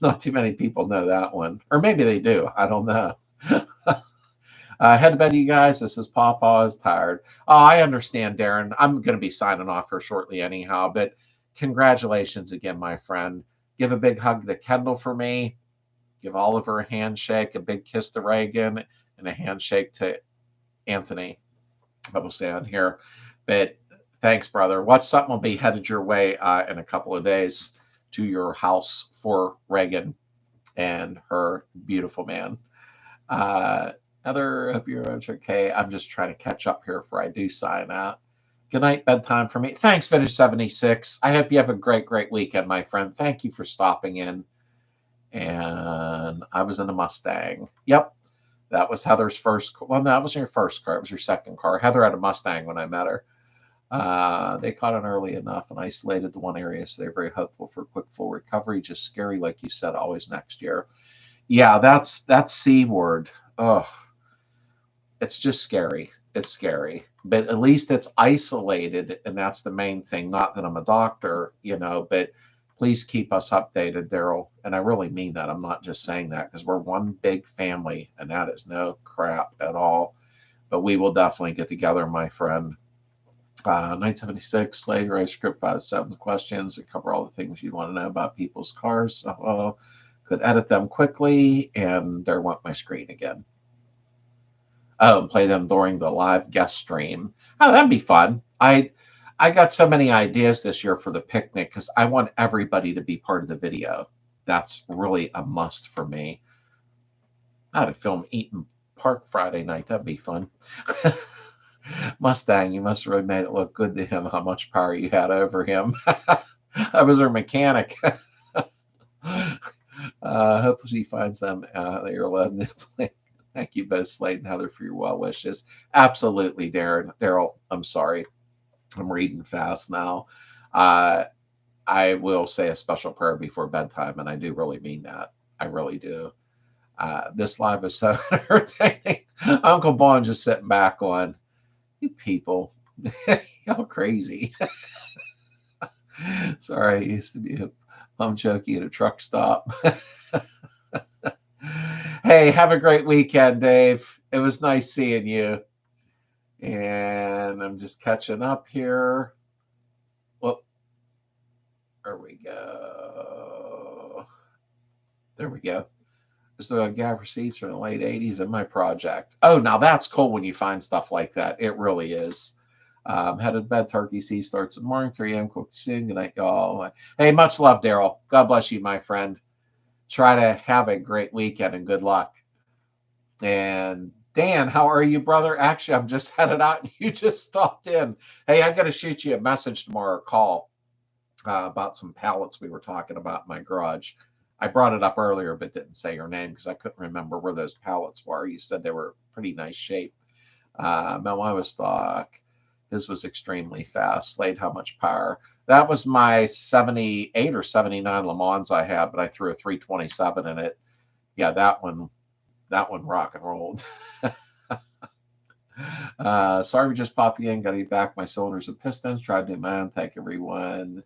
Not too many people know that one. Or maybe they do. I don't know. Head to bed, you guys. This is Pawpaw is tired. Oh, I understand, Darren. I'm going to be signing off here shortly anyhow. But congratulations again, my friend. Give a big hug to Kendall for me. Give Oliver a handshake, a big kiss to Reagan, and a handshake to Anthony. I will say on here. But thanks, brother. Watch something will be headed your way in a couple of days to your house for Reagan and her beautiful man. Hope you're okay. I'm just trying to catch up here before I do sign out. Good night, bedtime for me. Thanks, Vintage 76. I hope you have a great, great weekend, my friend. Thank you for stopping in. And I was in a Mustang. Yep. That was Heather's first. Well, that wasn't your first car. It was your second car. Heather had a Mustang when I met her. They caught it early enough and isolated the one area, so they're very hopeful for quick full recovery. Just scary, like you said, always next year. Yeah, that's C word. Oh, it's just scary. It's scary. But at least it's isolated, and that's the main thing. Not that I'm a doctor, but please keep us updated, Daryl. And I really mean that. I'm not just saying that because we're one big family, and that is no crap at all. But we will definitely get together, my friend. 976, Slade, write script 57 questions that cover all the things you want to know about people's cars. Could edit them quickly, and there went my screen again. Oh, and play them during the live guest stream. Oh, that'd be fun. I got so many ideas this year for the picnic because I want everybody to be part of the video. That's really a must for me. I had to film Eaton Park Friday night. That'd be fun. Mustang, you must have really made it look good to him how much power you had over him. I was her mechanic. Hopefully she finds them that you're allowed to play. Thank you both, Slade and Heather, for your well wishes. Absolutely, Darren. Daryl, I'm sorry. I'm reading fast now. I will say a special prayer before bedtime, and I do really mean that. I really do. This live is so entertaining. Uncle Bon just sitting back on. You people, y'all crazy. Sorry, I used to be a bum jokey at a truck stop. Hey, have a great weekend, Dave. It was nice seeing you. And I'm just catching up here. Well, there we go. There we go. So I got receipts from the late 80s in my project. Oh, now that's cool when you find stuff like that. It really is. Headed to bed. Turkey season starts in the morning. 3 a.m. Cook soon. Good night, y'all. Hey, much love, Daryl. God bless you, my friend. Try to have a great weekend and good luck. And Dan, how are you, brother? Actually, I'm just headed out and you just stopped in. Hey, I got to shoot you a message tomorrow, call about some pallets we were talking about in my garage. I brought it up earlier, but didn't say your name because I couldn't remember where those pallets were. You said they were pretty nice shape. Mel, I was stock. His was extremely fast. Slade, how much power? That was my 78 or 79 Le Mans I had, but I threw a 327 in it. Yeah, that one rock and rolled. Sorry for just popping in. Got to get back my cylinders and pistons. Tried to do mine. Thank everyone.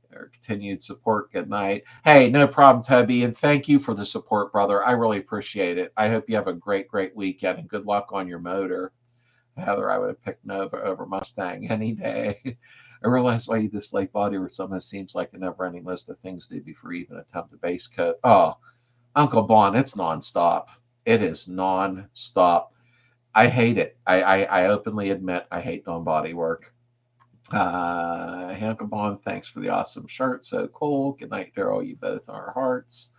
Their continued support. Good night. Hey, no problem, Toby. And thank you for the support, brother. I really appreciate it. I hope you have a great, great weekend and good luck on your motor. Heather, I would have picked Nova over Mustang any day. I realize why you dislike body or somehow seems like a never-ending list of things to do before you even attempt a base coat. Oh, Uncle Bon, it's nonstop. It is nonstop. I hate it. I openly admit I hate doing body work. Uncle Bon, thanks for the awesome shirt. So cool. Good night, Daryl. You both are hearts.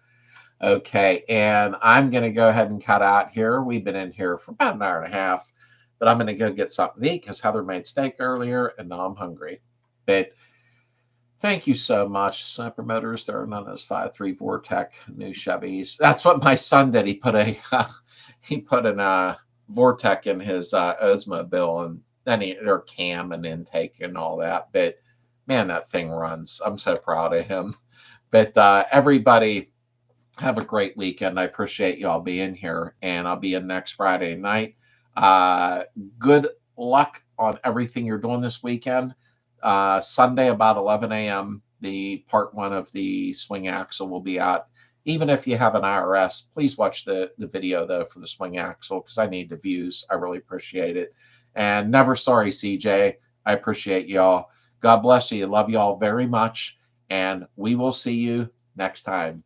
Okay, and I'm going to go ahead and cut out here. We've been in here for about an hour and a half, but I'm going to go get something to eat because Heather made steak earlier, and now I'm hungry. But thank you so much. Sniper Motors, there are none of those 5.3 Vortec new Chevys. That's what my son did. He put a he put an Vortec in his Oldsmobile, and then their cam and intake and all that. But man, that thing runs. I'm so proud of him. But everybody, have a great weekend. I appreciate you all being here, and I'll be in next Friday night. Uh, Good luck on everything you're doing this weekend. Sunday, about 11 a.m., the part one of the swing axle will be out. Even if you have an IRS, please watch the video, though, for the swing axle, because I need the views. I really appreciate it. And never sorry, CJ. I appreciate y'all. God bless you. Love y'all very much. And we will see you next time.